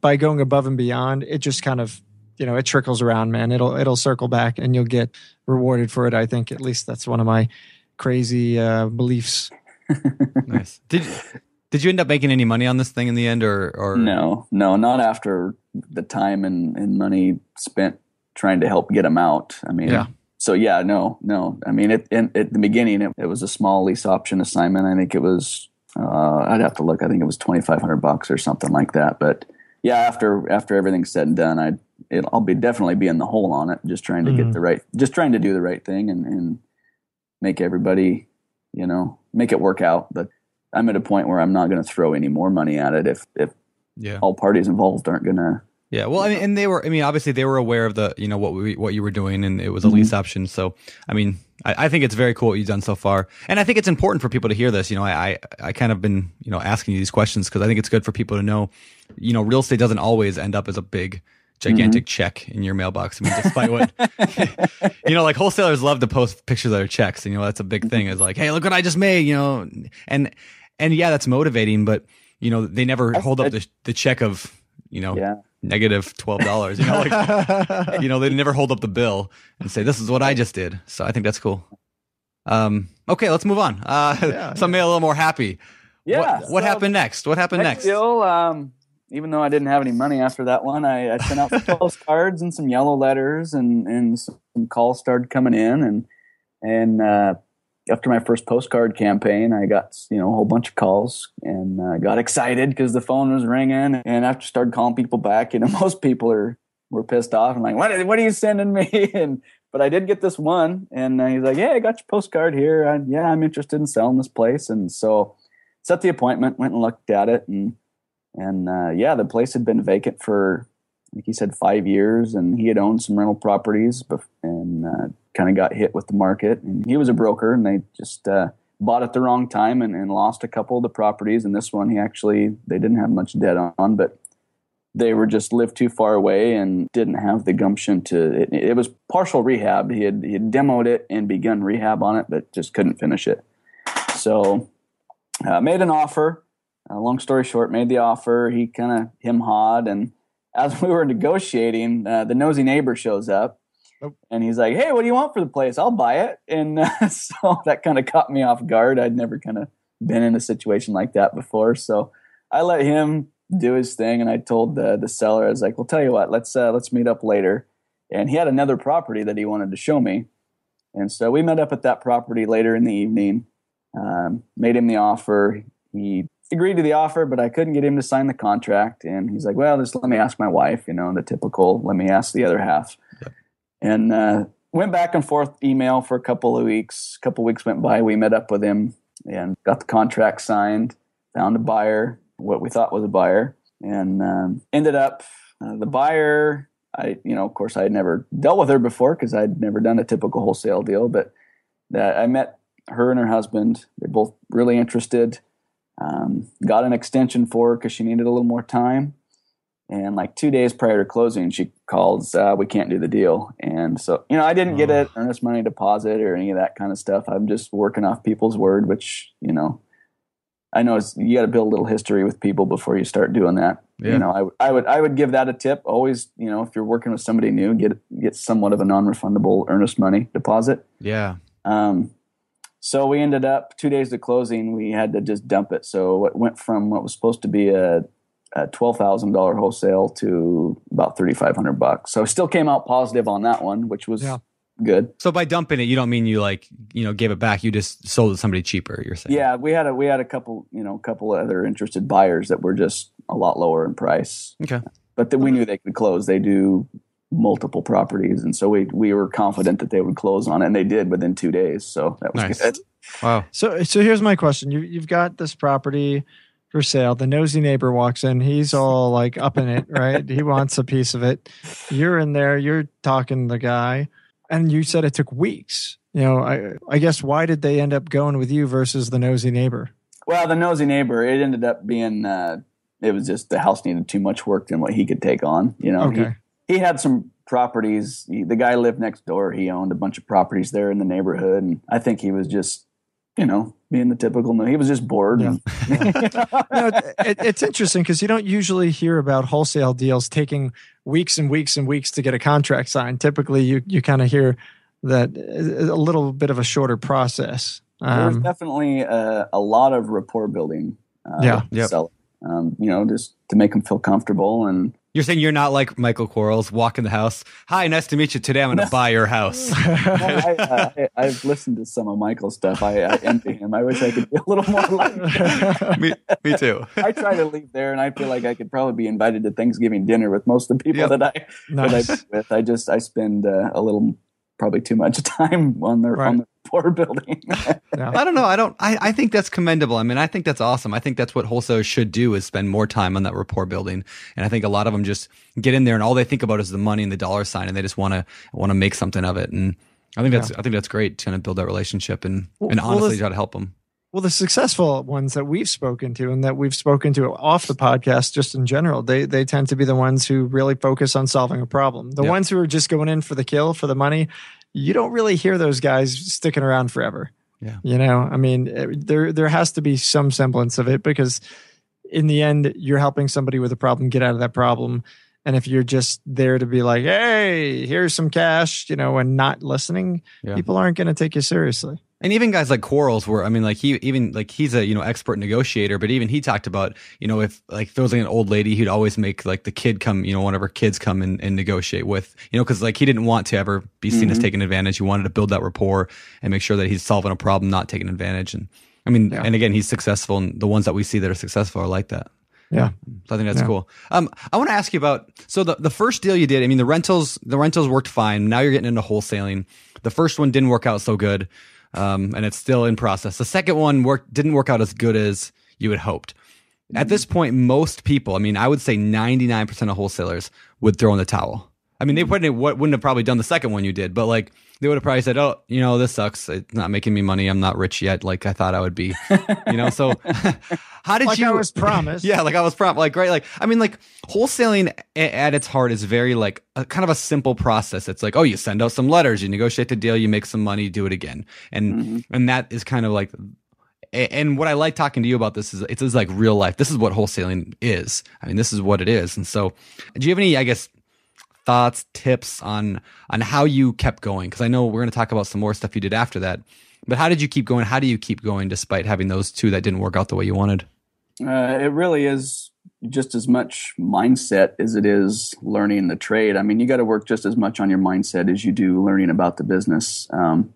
by going above and beyond, it just kind of it trickles around, man. It'll circle back, and you'll get rewarded for it. I think, at least that's one of my crazy beliefs. Nice. Did you end up making any money on this thing in the end, or? No, not after the time and money spent trying to help get them out. I mean, no. I mean, at the beginning, it was a small lease option assignment. I think it was, I'd have to look. I think it was $2,500 or something like that. But yeah, after everything's said and done, I'll definitely be in the hole on it, just trying to trying to do the right thing and make everybody, make it work out. But I'm at a point where I'm not going to throw any more money at it if all parties involved aren't going to. Yeah, well, obviously they were aware of the, what you were doing, and it was a lease option. So, I mean, I think it's very cool what you've done so far, and I think it's important for people to hear this. I kind of been, asking you these questions because I think it's good for people to know, real estate doesn't always end up as a big, gigantic check in your mailbox. I mean, despite what, like wholesalers love to post pictures of their checks, and that's a big thing. Is like, hey, look what I just made, and yeah, that's motivating, but they never hold up the check of, negative $12. They never hold up the bill and say, this is what I just did. So I think that's cool. Okay, let's move on. Some may a little more happy. Yeah. What happened next? What happened next? Deal, even though I didn't have any money after that one, I sent out some postcards and some yellow letters, and some calls started coming in, and after my first postcard campaign, I got a whole bunch of calls, and got excited because the phone was ringing. And after I started calling people back, most people are were pissed off and like, what are you sending me? But I did get this one, and he's like, yeah, I got your postcard here. I'm interested in selling this place. And so set the appointment, went and looked at it, and the place had been vacant for, I think he said 5 years, and he had owned some rental properties and kind of got hit with the market. And he was a broker, and they just bought at the wrong time and lost a couple of the properties. And this one, they didn't have much debt on, but they were just lived too far away and didn't have the gumption to. It was partial rehab. He had demoed it and begun rehab on it, but just couldn't finish it. So made an offer. Long story short, made the offer. He kind of him-hawed, and as we were negotiating, the nosy neighbor shows up, and he's like, "Hey, what do you want for the place? I'll buy it." And so that kind of caught me off guard. I'd never kind of been in a situation like that before, so I let him do his thing, and I told the seller, I was like, "Well, tell you what, let's meet up later." And he had another property that he wanted to show me, and so we met up at that property later in the evening. Made him the offer. He agreed to the offer, but I couldn't get him to sign the contract. And he's like, "Well, just let me ask my wife." The typical, let me ask the other half. Yep. And went back and forth email for a couple of weeks. A couple of weeks went by. We met up with him and got the contract signed. Found a buyer. What we thought was a buyer, and ended up the buyer. Of course, I had never dealt with her before because I'd never done a typical wholesale deal. But I met her and her husband. They're both really interested. Got an extension for her because she needed a little more time. And like 2 days prior to closing, she calls, "We can't do the deal." And so, I didn't get an earnest money deposit or any of that kind of stuff. I'm just working off people's word, which I know you got to build a little history with people before you start doing that. Yeah. I would give that a tip. Always, if you're working with somebody new, get somewhat of a non-refundable earnest money deposit. Yeah. So we ended up 2 days to closing. We had to just dump it. So it went from what was supposed to be a $12,000 wholesale to about $3,500. So still came out positive on that one, which was good. So by dumping it, you don't mean you gave it back. You just sold it to somebody cheaper, you're saying? Yeah, we had a couple other interested buyers that were just a lot lower in price. Okay. But we knew they could close. They do multiple properties, and so we were confident that they would close on it, and they did within 2 days. So that was nice. Good. Wow. So here's my question. You've got this property for sale. The nosy neighbor walks in. He's all like up in it, right? He wants a piece of it. You're in there. You're talking to the guy. And you said it took weeks. I guess why did they end up going with you versus the nosy neighbor? Well, the nosy neighbor, it ended up being, it was just the house needed too much work than what he could take on. Okay. He had some properties. The guy lived next door. He owned a bunch of properties there in the neighborhood. And I think he was just, being the typical, he was just bored. Yeah. It's interesting because you don't usually hear about wholesale deals taking weeks and weeks and weeks to get a contract signed. Typically, you kind of hear that a little bit of a shorter process. There's definitely a lot of rapport building. Seller. Just to make them feel comfortable. And you're saying you're not like Michael Quarles, walk in the house. "Hi, nice to meet you. Today I'm going to buy your house." I've listened to some of Michael's stuff. I envy him. I wish I could be a little more like him. Me too. I try to leave there, and I feel like I could probably be invited to Thanksgiving dinner with most of the people that I with. I spend a little, probably too much time on the rapport building. I don't know. I think that's commendable. I mean, I think that's awesome. I think that's what wholesalers should do, is spend more time on that rapport building. And I think a lot of them just get in there and all they think about is the money and the dollar sign, and they just want to make something of it. And I think that's great to kind of build that relationship and honestly try to help them. Well, the successful ones that we've spoken to and that we've spoken to off the podcast, just in general, they tend to be the ones who really focus on solving a problem. The ones who are just going in for the kill, for the money, you don't really hear those guys sticking around forever. Yeah. I mean, there has to be some semblance of it, because in the end, you're helping somebody with a problem get out of that problem. And if you're just there to be like, "Hey, here's some cash," and not listening, people aren't going to take you seriously. And even guys like Quarles were, I mean, like he's a, expert negotiator, but even he talked about, if like there was like an old lady, he'd always make like the kid come, one of her kids come and negotiate with, cause like he didn't want to ever be seen as taking advantage. He wanted to build that rapport and make sure that he's solving a problem, not taking advantage. And I mean, and again, he's successful, and the ones that we see that are successful are like that. Yeah. So I think that's cool. I want to ask you about, so the first deal you did, I mean, the rentals worked fine. Now you're getting into wholesaling. The first one didn't work out so good. And it's still in process. The second one didn't work out as good as you had hoped. At this point, most people, I mean, I would say 99% of wholesalers would throw in the towel. I mean, they wouldn't have probably done the second one you did, but like they would have probably said, "Oh, this sucks. It's not making me money. I'm not rich yet, like I thought I would be." So how did I was promised? Yeah, like I was promised. Like, right? Like, I mean, like wholesaling at its heart is very like kind of a simple process. It's like, oh, you send out some letters, you negotiate the deal, you make some money, do it again, and that is kind of like. And what I like talking to you about this is it's like real life. This is what wholesaling is. I mean, this is what it is. And so, do you have any, I guess, thoughts, tips on how you kept going? Because I know we're going to talk about some more stuff you did after that. But how did you keep going? How do you keep going despite having those two that didn't work out the way you wanted? It really is just as much mindset as it is learning the trade. I mean, you got to work just as much on your mindset as you do learning about the business. And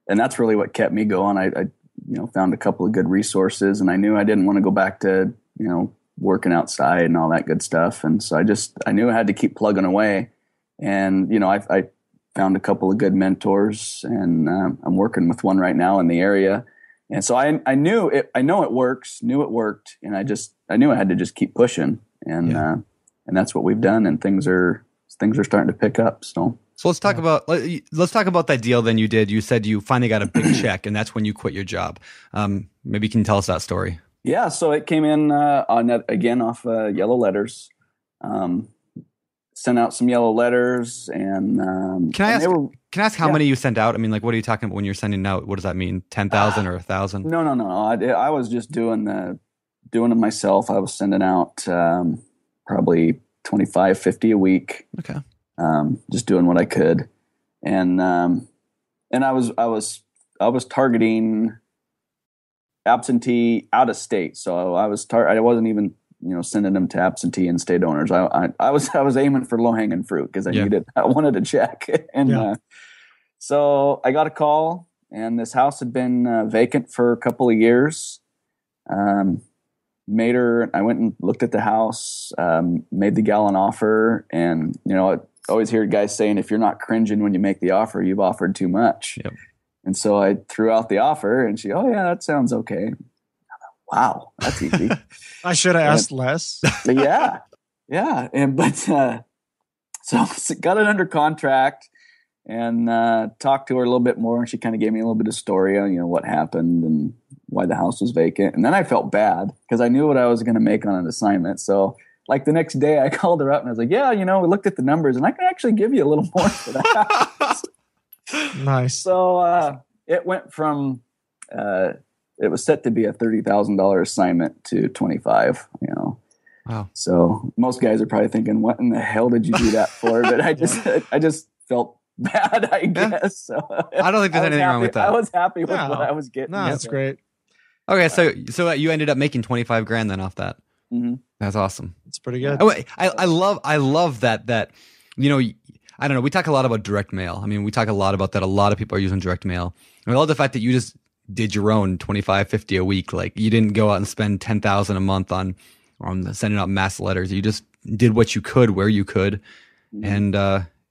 that's really what kept me going. I found a couple of good resources, and I knew I didn't want to go back to, working outside and all that good stuff. And so I knew I had to keep plugging away. And, I found a couple of good mentors, and I'm working with one right now in the area. And so I knew it worked, and I knew I had to just keep pushing. And that's what we've done. And things are starting to pick up. So let's talk about that deal. Then you did. You said you finally got a big check, and that's when you quit your job. Maybe you can tell us that story. Yeah, so it came in off yellow letters. Sent out some yellow letters, and can I ask how many you sent out? I mean, like, what are you talking about when you're sending out? What does that mean? 10,000 or 1,000? No. I was just doing it myself. I was sending out probably 25, 50 a week. Okay. Just doing what I could, and I was targeting absentee out of state. So I wasn't even sending them to absentee and state owners. I was aiming for low hanging fruit because I wanted to check, and so I got a call, and this house had been vacant for a couple of years. I went and looked at the house, made the gal an offer, and I always hear guys saying, if you're not cringing when you make the offer, you've offered too much. Yep. And so I threw out the offer, and she, oh yeah, that sounds okay. Wow, that's easy. I should have asked less. Yeah. So got it under contract, and talked to her a little bit more, and she kind of gave me a little bit of story on what happened and why the house was vacant. And then I felt bad because I knew what I was going to make on an assignment. So like the next day, I called her up and I was like, yeah, we looked at the numbers, and I can actually give you a little more for that. Nice. So it went from it was set to be a $30,000 assignment to 25. Wow. So most guys are probably thinking, "What in the hell did you do that for?" But I just felt bad, I guess. So I don't think there's anything wrong with that. I was happy with what I was getting. No, that's great. Okay, so you ended up making $25,000 then off that. Mm-hmm. That's awesome. It's pretty good. Oh, I love that. I don't know. We talk a lot about direct mail. I mean, we talk a lot about that. A lot of people are using direct mail. I love the fact that you just did your own 25, 50 a week. Like, you didn't go out and spend 10,000 a month on sending out mass letters. You just did what you could where you could, and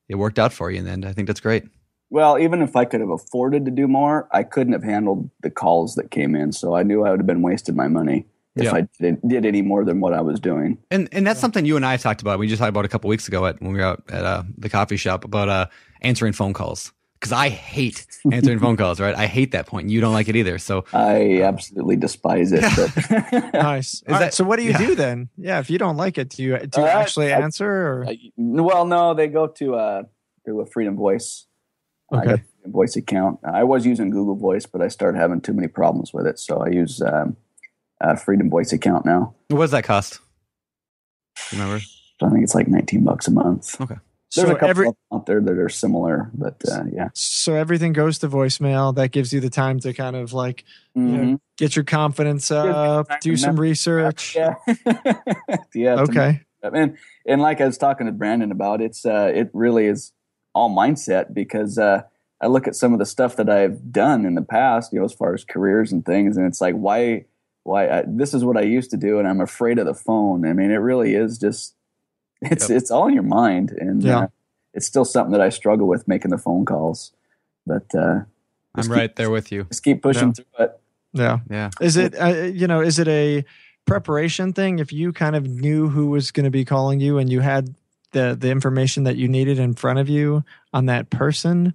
it worked out for you in the end. I think that's great. Well, even if I could have afforded to do more, I couldn't have handled the calls that came in. So I knew I would have been wasting my money if I did any more than what I was doing. And that's something you and I talked about. We just talked about a couple weeks ago when we were out at the coffee shop about answering phone calls. Because I hate answering phone calls, right? I hate that point. You don't like it either. So I absolutely despise it. But nice. So what do you do then? Yeah, if you don't like it, do you actually answer? Or? Well, no, they go to a Freedom Voice. Okay. I got a Freedom Voice account. I was using Google Voice, but I started having too many problems with it. So I use a Freedom Voice account now. What does that cost? Remember? I think it's like $19 a month. Okay. There's a couple out there that are similar, but yeah. So everything goes to voicemail. That gives you the time to kind of like get your confidence up, do some research. Yeah. Yeah. Okay. And like I was talking to Brandon about, it really is all mindset, because I look at some of the stuff that I've done in the past, as far as careers and things, and it's like, why this is what I used to do, and I'm afraid of the phone. I mean, it really is just, it's all in your mind. And it's still something that I struggle with, making the phone calls. But I'm right there with you. Just keep pushing through it. Yeah. Yeah. Is it, is it a preparation thing? If you kind of knew who was going to be calling you and you had the information that you needed in front of you on that person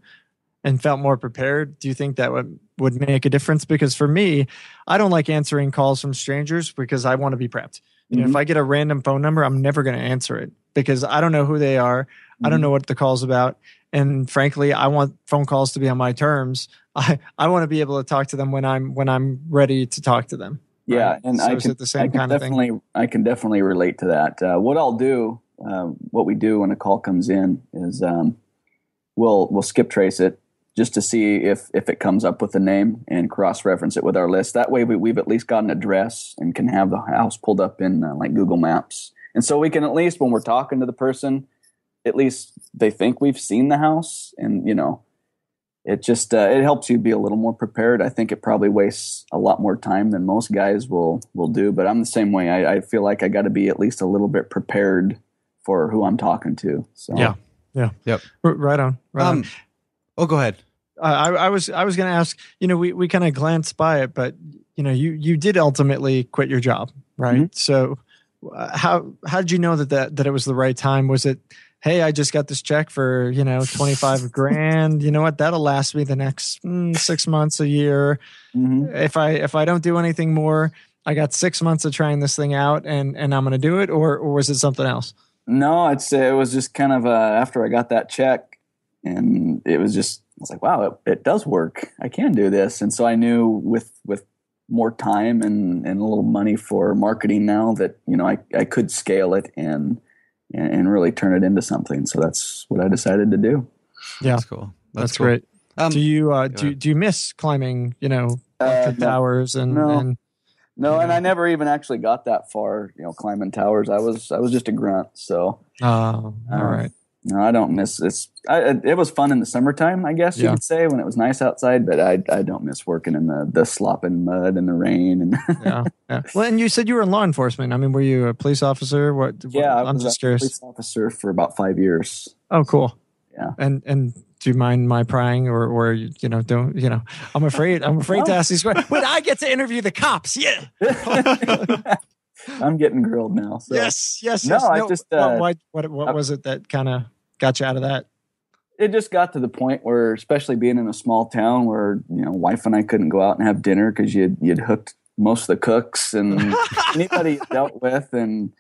and felt more prepared, do you think that would make a difference? Because for me, I don't like answering calls from strangers because I want to be prepped. You know, if I get a random phone number, I'm never going to answer it because I don't know who they are. I don't know what the call's about. And frankly, I want phone calls to be on my terms. I want to be able to talk to them when I'm ready to talk to them. Yeah. Right? And so is it the same kind of thing? I can definitely relate to that. What I'll do, what we do when a call comes in is we'll skip trace it just to see if it comes up with a name and cross-reference it with our list. That way we've at least got an address and can have the house pulled up in like Google Maps. And so we can at least, when we're talking to the person, at least they think we've seen the house. And, you know, it just, it helps you be a little more prepared. I think it probably wastes a lot more time than most guys will do, but I'm the same way. I feel like I got to be at least a little bit prepared for who I'm talking to. So Yeah. Yep. Right on. Oh, go ahead. I was going to ask, you know, we kind of glanced by it, but you know, you did ultimately quit your job, right? Mm-hmm. So how did you know that it was the right time? Was it, hey, I just got this check for, you know, 25 grand. You know what? That'll last me the next 6 months, a year. Mm-hmm. If I don't do anything more, I got 6 months of trying this thing out and I'm going to do it. Or was it something else? No, I'd say it was just kind of after I got that check, and it was just, I was like, wow, it does work. I can do this. And so I knew with more time and a little money for marketing now that, you know, I could scale it and really turn it into something. So that's what I decided to do. Yeah. That's cool. That's cool. great. Do you miss climbing, you know, the towers and No, and I never even actually got that far, you know, climbing towers. I was just a grunt. So, all right. No, I don't miss this. It was fun in the summertime, I guess you could say, when it was nice outside. But I don't miss working in the slopping mud and the rain. And yeah. Well, and you said you were in law enforcement. I mean, were you a police officer? I'm just curious. Police officer for about 5 years. Oh, cool. Yeah. And do you mind my prying or you know, don't, you know, I'm afraid to ask these questions. But I get to interview the cops. Yeah. I'm getting grilled now. So. Yes. No, I just what was it that kind of got you out of that? It just got to the point where, especially being in a small town where, you know, wife and I couldn't go out and have dinner because you'd hooked most of the cooks and anybody you dealt with, and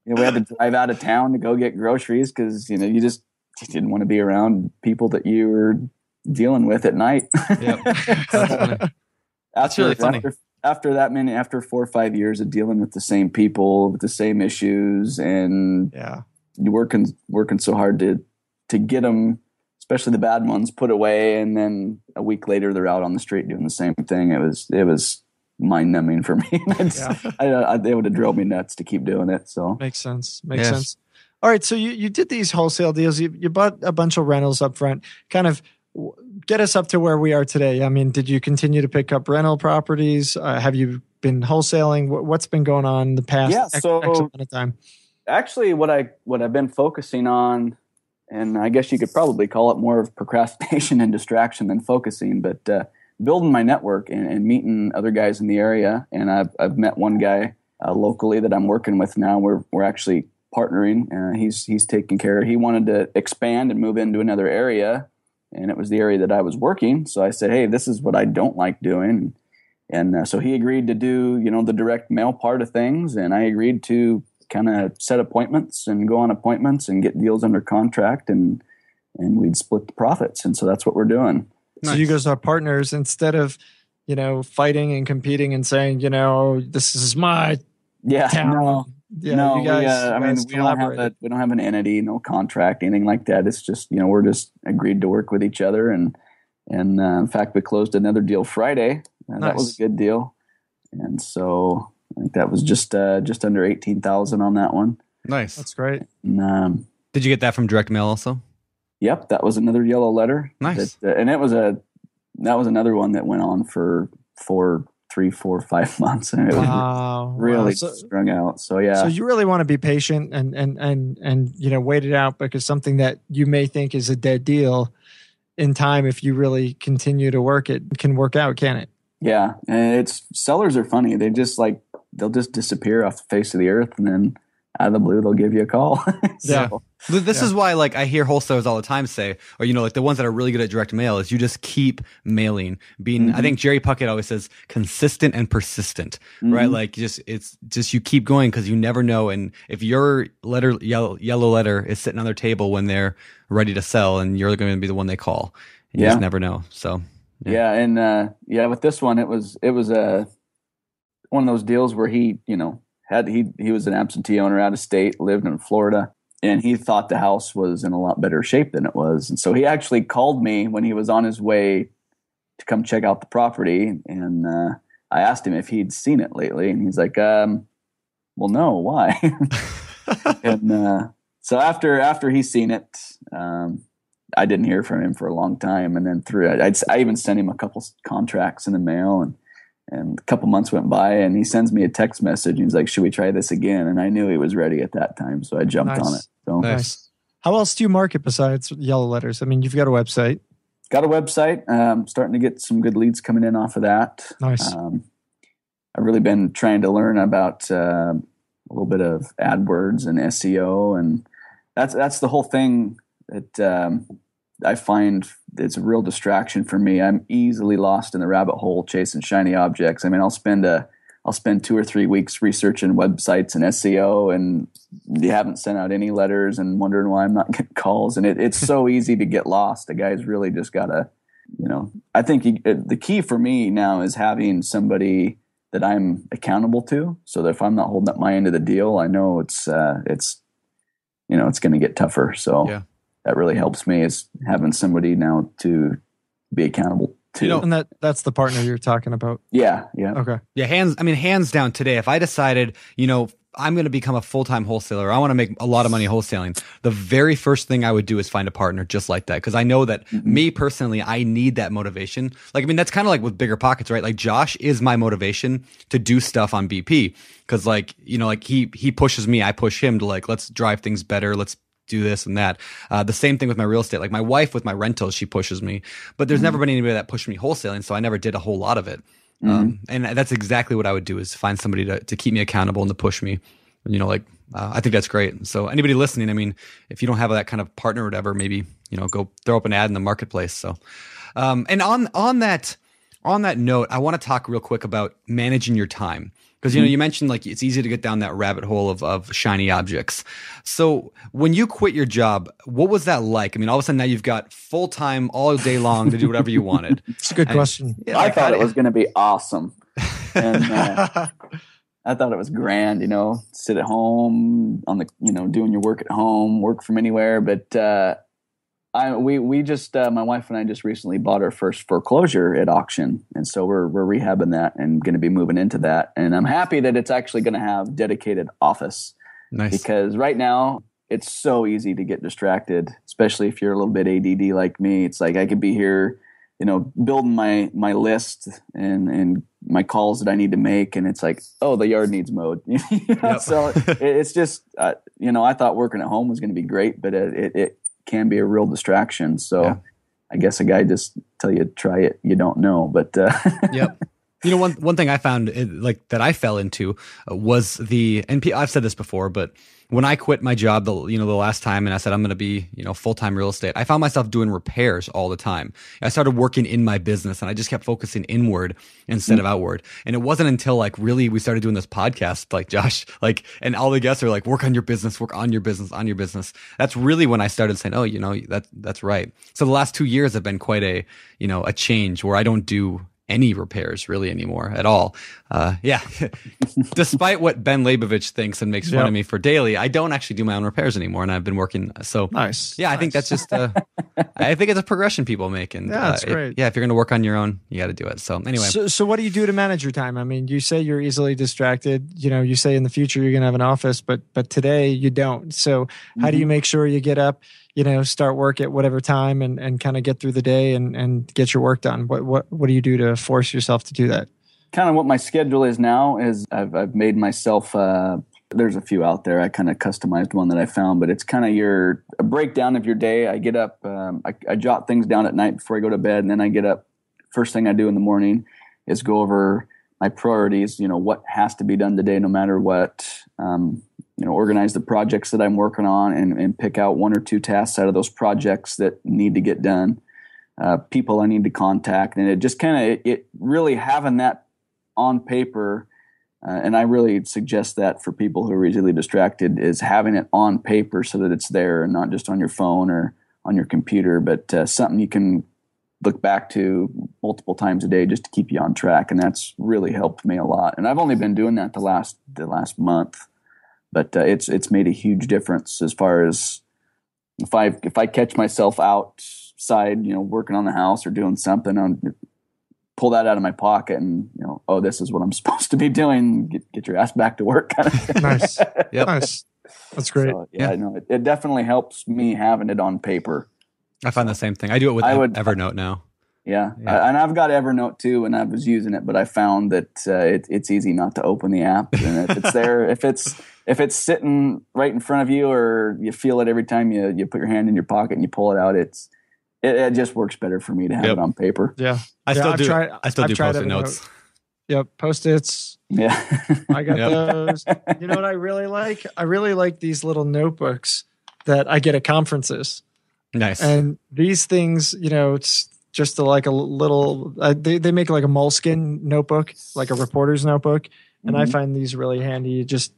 you know, we had to drive out of town to go get groceries because, you know, you didn't want to be around people that you were dealing with at night. Yep. That's really funny. After 4 or 5 years of dealing with the same people, with the same issues, and you're working so hard to get them, especially the bad ones, put away, and then a week later they're out on the street doing the same thing. It was mind numbing for me. They would have drove me nuts to keep doing it. So makes sense. All right, so you did these wholesale deals. You bought a bunch of rentals up front. Kind of get us up to where we are today. I mean, did you continue to pick up rental properties? Have you been wholesaling? What's been going on the past X amount of time? Actually, what I've been focusing on, and I guess you could probably call it more of procrastination and distraction than focusing, but building my network and meeting other guys in the area. And I've met one guy locally that I'm working with now. We're actually partnering. He's taking care. He wanted to expand and move into another area, and it was the area that I was working. So I said, hey, this is what I don't like doing. And so he agreed to do, you know, the direct mail part of things. And I agreed to kind of set appointments and go on appointments and get deals under contract, and we'd split the profits. And so that's what we're doing. Nice. So you guys are partners instead of, you know, fighting and competing and saying, you know, this is my town. No, you guys, we don't have an entity, no contract, anything like that. It's just, you know, we're just agreed to work with each other. And in fact, we closed another deal Friday. And That was a good deal. And so I think that was just under 18,000 on that one. Nice. That's great. And, did you get that from direct mail also? Yep. That was another yellow letter. Nice. And that was another one that went on for 3, 4, 5 months. And it was really strung out. So yeah. So you really want to be patient and wait it out, because something that you may think is a dead deal in time, if you really continue to work it, can work out, can it? Yeah. And sellers are funny. They'll just disappear off the face of the earth, and then out of the blue, they'll give you a call. Yeah. This is why, like, I hear wholesalers all the time say, or, like the ones that are really good at direct mail, is you just keep mailing. I think Jerry Puckett always says consistent and persistent, right? Like, it's just you keep going, because you never know. And if your yellow letter is sitting on their table when they're ready to sell, and you're going to be the one they call, you just never know. So, yeah. And, with this one, it was one of those deals where he was an absentee owner out of state, lived in Florida, and he thought the house was in a lot better shape than it was. And so he actually called me when he was on his way to come check out the property. And I asked him if he'd seen it lately. And he's like, well, no, why? And so after he's seen it, I didn't hear from him for a long time. And then I even sent him a couple contracts in the mail, and a couple months went by, and he sends me a text message. And he's like, should we try this again? And I knew he was ready at that time. So I jumped on it. So nice. How else do you market besides yellow letters? I mean, you've got a website. Got a website. Starting to get some good leads coming in off of that. Nice. I've really been trying to learn about a little bit of AdWords and SEO. And that's the whole thing that I find it's a real distraction for me. I'm easily lost in the rabbit hole chasing shiny objects. I mean, I'll spend 2 or 3 weeks researching websites and SEO, and you haven't sent out any letters and wondering why I'm not getting calls. And it's so easy to get lost. The guy's really just gotta, I think the key for me now is having somebody that I'm accountable to, so that if I'm not holding up my end of the deal, I know it's going to get tougher. So yeah. That really helps me, is having somebody now to be accountable to. And that's the partner you're talking about. Yeah. Okay. Yeah, hands down today, if I decided, I'm going to become a full-time wholesaler, I want to make a lot of money wholesaling, the very first thing I would do is find a partner just like that. Because I know that me personally, I need that motivation. That's kind of like with BiggerPockets, right? Like Josh is my motivation to do stuff on BP. Because he pushes me, I push him to let's drive things better. Let's do this and that. The same thing with my real estate. Like my wife with my rentals, she pushes me. But there's never been anybody that pushed me wholesaling, so I never did a whole lot of it. And that's exactly what I would do, is find somebody to keep me accountable and to push me. I think that's great. So anybody listening, if you don't have that kind of partner or whatever, maybe, go throw up an ad in the marketplace. So, and on that note, I want to talk real quick about managing your time. Because, you mentioned it's easy to get down that rabbit hole of shiny objects. So when you quit your job, what was that like? All of a sudden now you've got full time all day long to do whatever you wanted. It's a good question. Yeah, I thought it was going to be awesome. And I thought it was grand, sit at home on the, doing your work at home, work from anywhere. But we just my wife and I just recently bought our first foreclosure at auction, and so we're rehabbing that and going to be moving into that. And I'm happy that it's actually going to have dedicated office. Nice. Because right now it's so easy to get distracted, especially if you're a little bit ADD like me. It's like I could be here, building my list and my calls that I need to make, and it's like, oh, the yard needs mowed. Yep. So it's just I thought working at home was going to be great, but it can be a real distraction. So yeah. I guess a guy just tell you try it, you don't know. But yep. One thing I found that I fell into was I've said this before, but when I quit my job, the last time, and I said I'm going to be full-time real estate, I found myself doing repairs all the time. I started working in my business, and I just kept focusing inward instead of outward. And it wasn't until really we started doing this podcast, like Josh, and all the guests are like, work on your business, work on your business, on your business. That's really when I started saying, oh, that's right. So the last 2 years have been quite a change where I don't do any repairs really anymore at all. Yeah. Despite what Ben Leibovich thinks and makes fun of me for daily, I don't actually do my own repairs anymore, and I've been working. So nice. Yeah, I think that's just I think it's a progression people make, and that's great. If you're going to work on your own, you got to do it. So anyway, so what do you do to manage your time? You say you're easily distracted. You say in the future you're going to have an office, but today you don't. So how do you make sure you get up, start work at whatever time and kind of get through the day and get your work done? What do you do to force yourself to do that? kind of what my schedule is now is I've made myself, there's a few out there. I kind of customized one that I found, but it's kind of a breakdown of your day. I get up, I jot things down at night before I go to bed, and then I get up. First thing I do in the morning is go over my priorities, what has to be done today, no matter what, organize the projects that I'm working on and pick out one or two tasks out of those projects that need to get done, people I need to contact. And it just it really having that on paper. And I really suggest that for people who are easily distracted is having it on paper so that it's there and not just on your phone or on your computer, but something you can look back to multiple times a day just to keep you on track. And that's really helped me a lot. And I've only been doing that the last month, but it's made a huge difference as far as if I catch myself outside, working on the house or doing something, I'll pull that out of my pocket and, this is what I'm supposed to be doing. Get your ass back to work. Nice. Yep. Nice. That's great. So, it definitely helps me having it on paper. I find the same thing. I do it with Evernote now. Yeah. And I've got Evernote too, and I was using it, but I found that it's easy not to open the app. And if it's there, if it's sitting right in front of you, or you feel it every time you put your hand in your pocket and you pull it out, it just works better for me to have it on paper. Yeah, I still do Post-it notes. Yep, Post-its. Yeah, I got those. You know what I really like? I really like these little notebooks that I get at conferences. Nice. And these things, it's just like a little. They make like a moleskin notebook, like a reporter's notebook. And I find these really handy. You just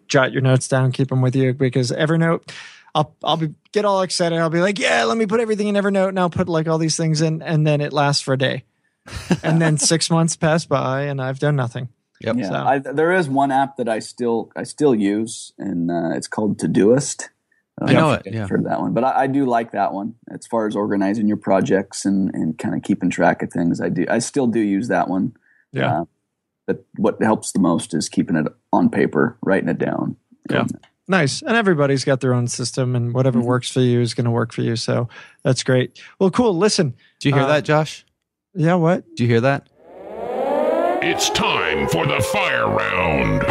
jot your notes down, keep them with you, because Evernote. I'll get all excited. I'll be like, yeah, let me put everything in Evernote, and I'll put like all these things in, and then it lasts for a day, and then 6 months pass by, and I've done nothing. Yep. Yeah, there is one app that I still use, and it's called Todoist. I know it. Yeah, I've heard that one, but I do like that one as far as organizing your projects and kind of keeping track of things. I still do use that one. Yeah. But what helps the most is keeping it on paper, writing it down. Yeah. Nice. And everybody's got their own system, and whatever works for you is going to work for you. So that's great. Well, cool. Listen. Do you hear that, Josh? Yeah, what? Do you hear that? It's time for the fire round.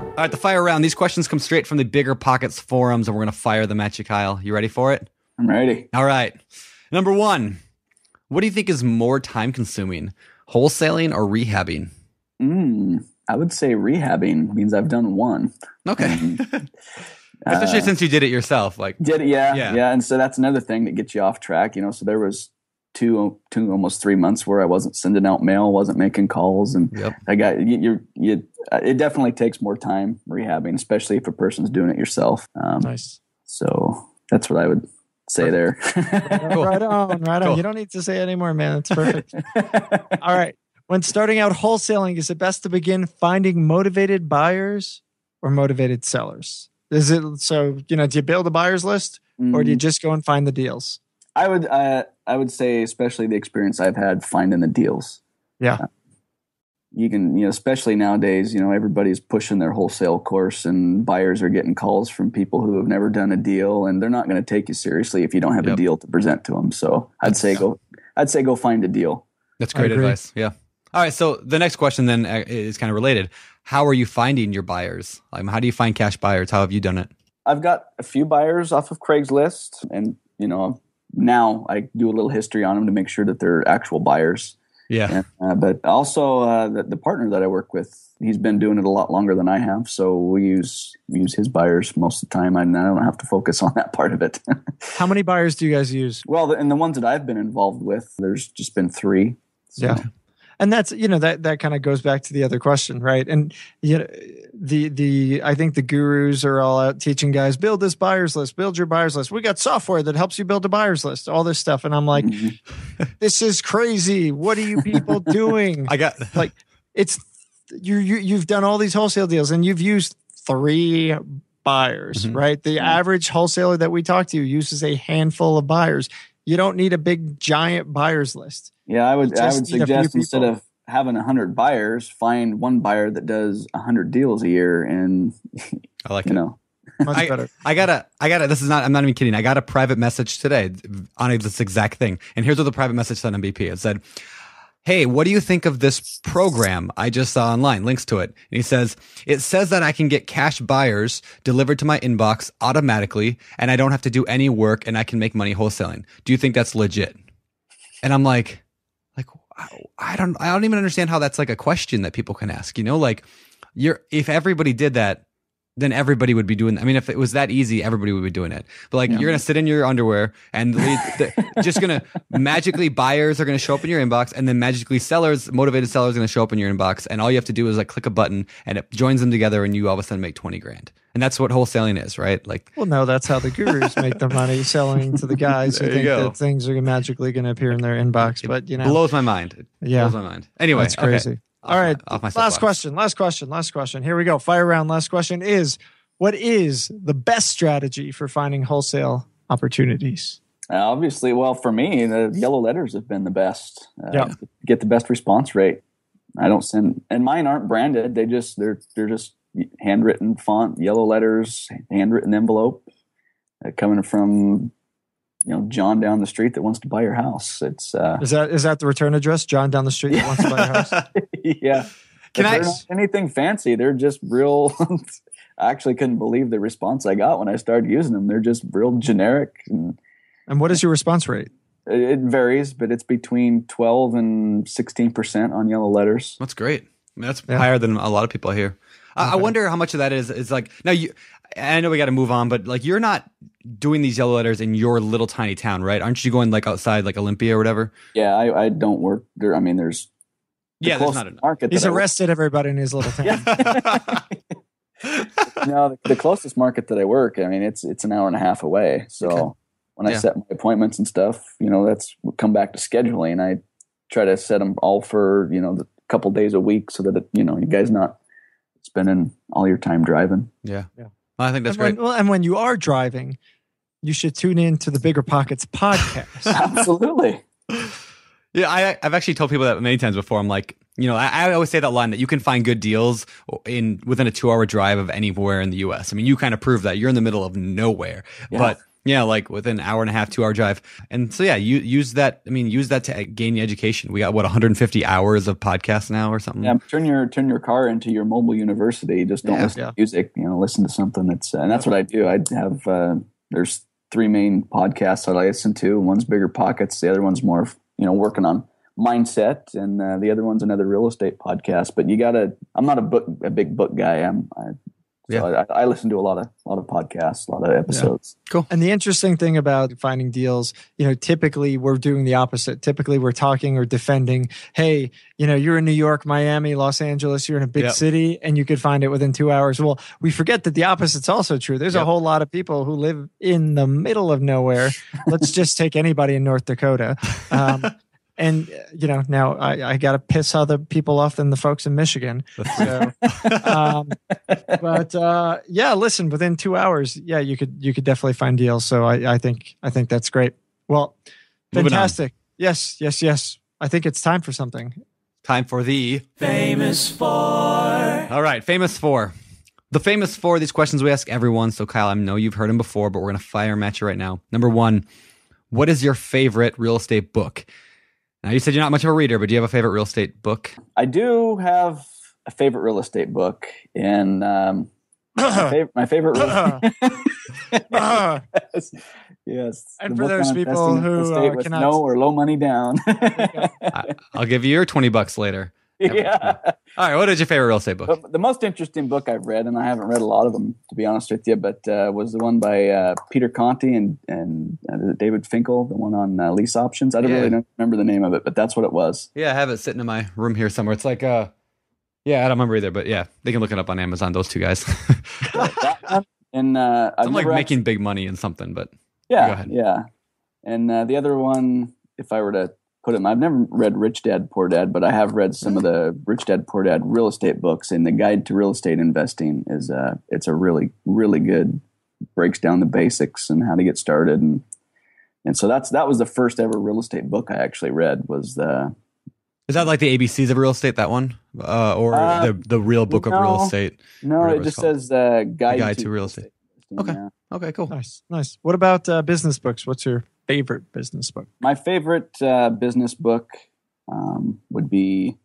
All right, the fire round. These questions come straight from the BiggerPockets forums, and we're going to fire them at you, Kyle. You ready for it? I'm ready. All right. Number 1, what do you think is more time-consuming, wholesaling or rehabbing? I would say rehabbing means I've done one. Okay. Especially since you did it yourself. Yeah. And so that's another thing that gets you off track. So there was two almost 3 months where I wasn't sending out mail, wasn't making calls, and I got it definitely takes more time rehabbing, especially if a person's doing it yourself. Nice. So that's what I would say there. Cool. Right on. Cool. You don't need to say it anymore, man. It's perfect. All right. When starting out wholesaling, is it best to begin finding motivated buyers or motivated sellers? Is it so? Do you build a buyers list, or do you just go and find the deals? I would say, especially the experience I've had finding the deals. Yeah. You can, especially nowadays, everybody's pushing their wholesale course, and buyers are getting calls from people who have never done a deal, and they're not going to take you seriously if you don't have a deal to present to them. So I'd say go find a deal. That's great advice. Yeah. All right. So the next question then is kind of related. How are you finding your buyers? How do you find cash buyers? How have you done it? I've got a few buyers off of Craigslist, and now I do a little history on them to make sure that they're actual buyers. Yeah. But also the partner that I work with, he's been doing it a lot longer than I have. So we use his buyers most of the time, and I don't have to focus on that part of it. How many buyers do you guys use? Well, and the ones that I've been involved with, there's just been 3. So. Yeah. And that's, that kind of goes back to the other question, right? And I think the gurus are all out teaching guys, build this buyers list, build your buyers list. We got software that helps you build a buyers list, all this stuff. And I'm like, this is crazy. What are you people doing? You've done all these wholesale deals, and you've used 3 buyers, right? The average wholesaler that we talk to uses a handful of buyers. You don't need a big giant buyers list. Yeah, I would suggest instead of having 100 buyers, find one buyer that does 100 deals a year, and I like it. Much better. I gotta, I'm not even kidding. I got a private message today on this exact thing. And here's what the private message said on BP. It said, hey, what do you think of this program I just saw online? Links to it. And he says, it says that I can get cash buyers delivered to my inbox automatically and I don't have to do any work and I can make money wholesaling. Do you think that's legit? And I'm like, I don't even understand how that's like a question that people can ask, like if everybody did that, then everybody would be doing. I mean, if it was that easy, everybody would be doing it. But like, you're gonna sit in your underwear, and just gonna magically buyers are gonna show up in your inbox, and then magically motivated sellers, are gonna show up in your inbox, and all you have to do is like click a button, and it joins them together, and you all of a sudden make $20,000. And that's what wholesaling is, right? Like, well, no, that's how the gurus make their money, selling to the guys who think go. that things are magically going to appear in their inbox. But blows my mind. It blows my mind. Anyway, that's crazy. Okay. All right. Last question. Here we go. Fire round. Last question is, what is the best strategy for finding wholesale opportunities? Obviously, well, for me, the yellow letters have been the best. Get the best response rate. I don't send, and mine aren't branded. They're just handwritten font, yellow letters, handwritten envelope, coming from John down the street that wants to buy your house. It's is that the return address? John down the street that wants to buy your house. Yeah. They're not anything fancy. They're just real. I actually couldn't believe the response I got when I started using them. They're just real generic. And what is your response rate? It varies, but it's between 12 and 16% on yellow letters. That's great. I mean, that's higher than a lot of people here. I wonder how much of that is like, now I know we got to move on, but like, you're not doing these yellow letters in your little tiny town, right? Aren't you going like outside, like Olympia or whatever? Yeah, I don't work there. I mean, there's there's not enough. Market. He's arrested everybody in his little town. No, the closest market that I work, I mean, it's an hour and a half away. So when I set my appointments and stuff, that's come back to scheduling. I try to set them all for, the couple days a week so that, you guys not spending all your time driving. Yeah. Well, I think that's great. And when you are driving, you should tune in to the BiggerPockets podcast. Absolutely. Yeah, I've actually told people that many times before. I'm like, I always say that line that you can find good deals within a 2-hour drive of anywhere in the U.S. I mean, you kind of prove that you're in the middle of nowhere, but like within an hour and a half, 2-hour drive. And so, use that. I mean, use that to gain the education. We got 150 hours of podcasts now or something. Yeah, turn your car into your mobile university. Just don't listen to music. Listen to something that's, and that's what I do. I have there's 3 main podcasts that I listen to. One's BiggerPockets. The other one's more, working on mindset, and the other one's another real estate podcast. But I'm not a big book guy. I listen to a lot of podcasts, a lot of episodes. Yeah. Cool. And the interesting thing about finding deals, typically we're doing the opposite. Typically we're talking or defending, hey, you're in New York, Miami, Los Angeles, you're in a big city and you could find it within 2 hours. Well, we forget that the opposite's also true. There's a whole lot of people who live in the middle of nowhere. Let's just take anybody in North Dakota. And, now I got to piss other people off than the folks in Michigan. So, listen, within 2 hours, you could definitely find deals. So I think that's great. Well, fantastic. Yes. I think it's time for something. Time for the Famous Four. All right. Famous Four. The Famous Four, these questions we ask everyone. So Kyle, I know you've heard them before, but we're going to fire match you right now. Number 1, what is your favorite real estate book? Now, you said you're not much of a reader, but do you have a favorite real estate book? I do have a favorite real estate book, and my favorite yes. And for those people who with cannot, no or low money down, I'll give you your $20 later. Yeah. All right. What is your favorite real estate book? But the most interesting book I've read, and I haven't read a lot of them to be honest with you, but was the one by Peter Conti and David Finkel, the one on lease options. I don't really remember the name of it, but that's what it was. Yeah, I have it sitting in my room here somewhere. It's like, I don't remember either, but they can look it up on Amazon. Those two guys. And I'm like making big money in something, but go ahead. Yeah. And the other one, if I were to put them, I've never read Rich Dad Poor Dad, but I have read some of the Rich Dad Poor Dad real estate books. And the Guide to Real Estate Investing is it's a really, really good, breaks down the basics and how to get started. And so that was the first ever real estate book I actually read. Was is that like the ABCs of real estate, that one, or the real book of real estate? No, it just says Guide to Real Estate. interesting. Okay. Yeah. Okay, cool. Nice. What about business books? What's your favorite business book? My favorite business book would be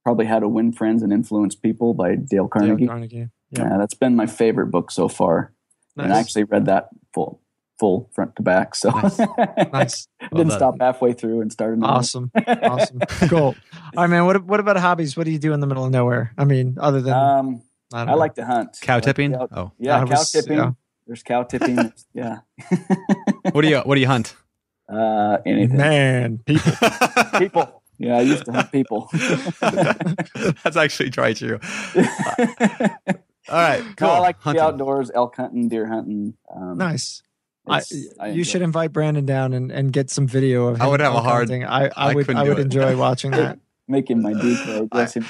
probably How to Win Friends and Influence People by Dale Carnegie. Yeah, that's been my favorite book so far. Nice. And I actually read that full front to back. So Nice. I didn't stop halfway through and started. Awesome. Cool. All right, man. What about hobbies? What do you do in the middle of nowhere? I mean, other than I like to hunt. Cow tipping? Cow tipping. Yeah. There's cow tipping. Yeah. What do you hunt? Anything. Man, People. Yeah, I used to hunt people. That's actually quite true. All right, cool. No, I like the outdoors, elk hunting, deer hunting. Nice. You should invite Brandon down and get some video of him. I would have a hard. Hunting. I would enjoy watching that. Make him my decoy. Bless him.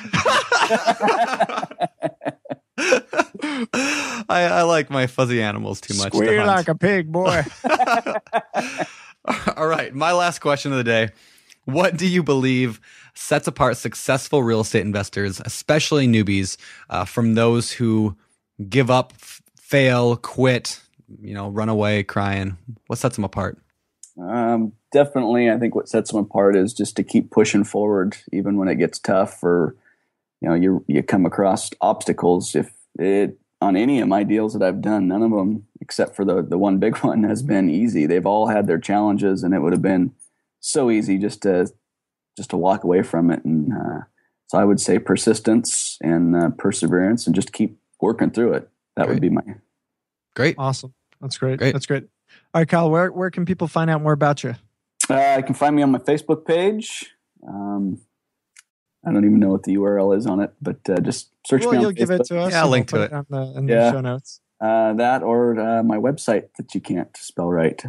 I like my fuzzy animals too much. Squeal like a pig, boy. All right, my last question of the day. What do you believe sets apart successful real estate investors, especially newbies, from those who give up, fail, quit, run away crying? What sets them apart? Definitely, I think what sets them apart is just to keep pushing forward, even when it gets tough, or you come across obstacles. On any of my deals that I've done, none of them, except for the one big one, has been easy. They've all had their challenges, and it would have been so easy just to walk away from it. And so I would say persistence and perseverance, and just keep working through it. That would be my great. Awesome. That's great. That's great. All right, Kyle, where can people find out more about you? You can find me on my Facebook page. I don't even know what the URL is on it, but just search me on Facebook. You'll give it to us. Yeah, I'll link to it in the show notes. That or my website that you can't spell right.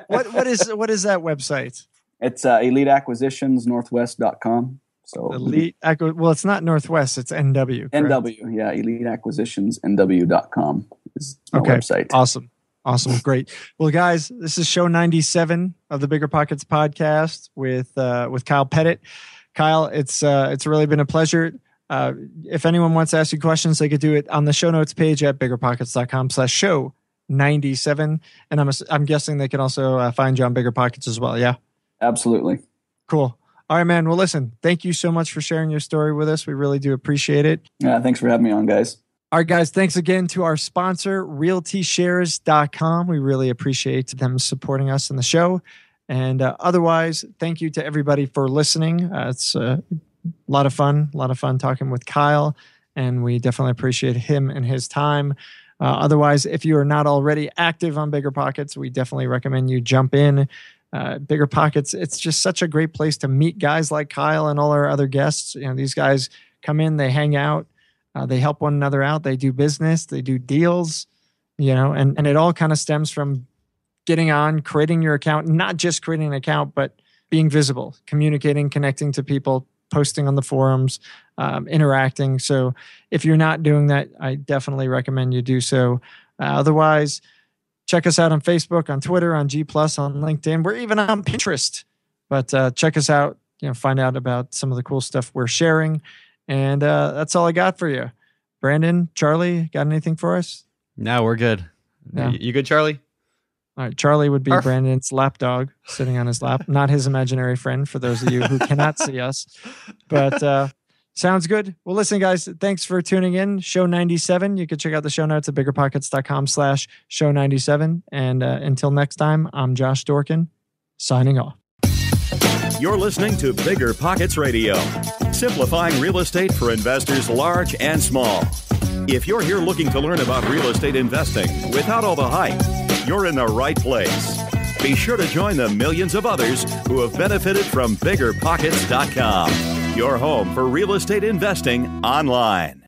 What is that website? It's eliteacquisitionsnorthwest.com. So well, it's not Northwest, it's NW. Correct? NW, yeah, eliteacquisitionsnw.com is my website. Awesome. Great. Well, guys, this is show 97 of the BiggerPockets podcast with Kyle Pettit. Kyle, it's really been a pleasure. If anyone wants to ask you questions, they could do it on the show notes page at biggerpockets.com/show 97. And I'm guessing they can also find you on BiggerPockets as well. Yeah. Absolutely. Cool. All right, man. Well, listen, thank you so much for sharing your story with us. We really do appreciate it. Yeah. Thanks for having me on, guys. All right, guys, thanks again to our sponsor, realtyshares.com. We really appreciate them supporting us in the show. And otherwise, thank you to everybody for listening. It's a lot of fun talking with Kyle, and we definitely appreciate him and his time. Otherwise, if you are not already active on BiggerPockets, we definitely recommend you jump in. BiggerPockets, it's just such a great place to meet guys like Kyle and all our other guests. These guys come in, they hang out. They help one another out. They do business. They do deals, and it all kind of stems from getting on, creating your account, not just creating an account, but being visible, communicating, connecting to people, posting on the forums, interacting. So if you're not doing that, I definitely recommend you do so. Otherwise, check us out on Facebook, on Twitter, on G+, on LinkedIn. We're even on Pinterest. But check us out, find out about some of the cool stuff we're sharing. And that's all I got for you. Brandon, Charlie, got anything for us? No, we're good. No. You good, Charlie? All right. Charlie would be Brandon's lapdog sitting on his lap, not his imaginary friend, for those of you who cannot see us. But sounds good. Well, listen, guys, thanks for tuning in. Show 97. You can check out the show notes at biggerpockets.com/show 97. And until next time, I'm Josh Dorkin, signing off. You're listening to BiggerPockets Radio, simplifying real estate for investors large and small. If you're here looking to learn about real estate investing without all the hype, you're in the right place. Be sure to join the millions of others who have benefited from BiggerPockets.com, your home for real estate investing online.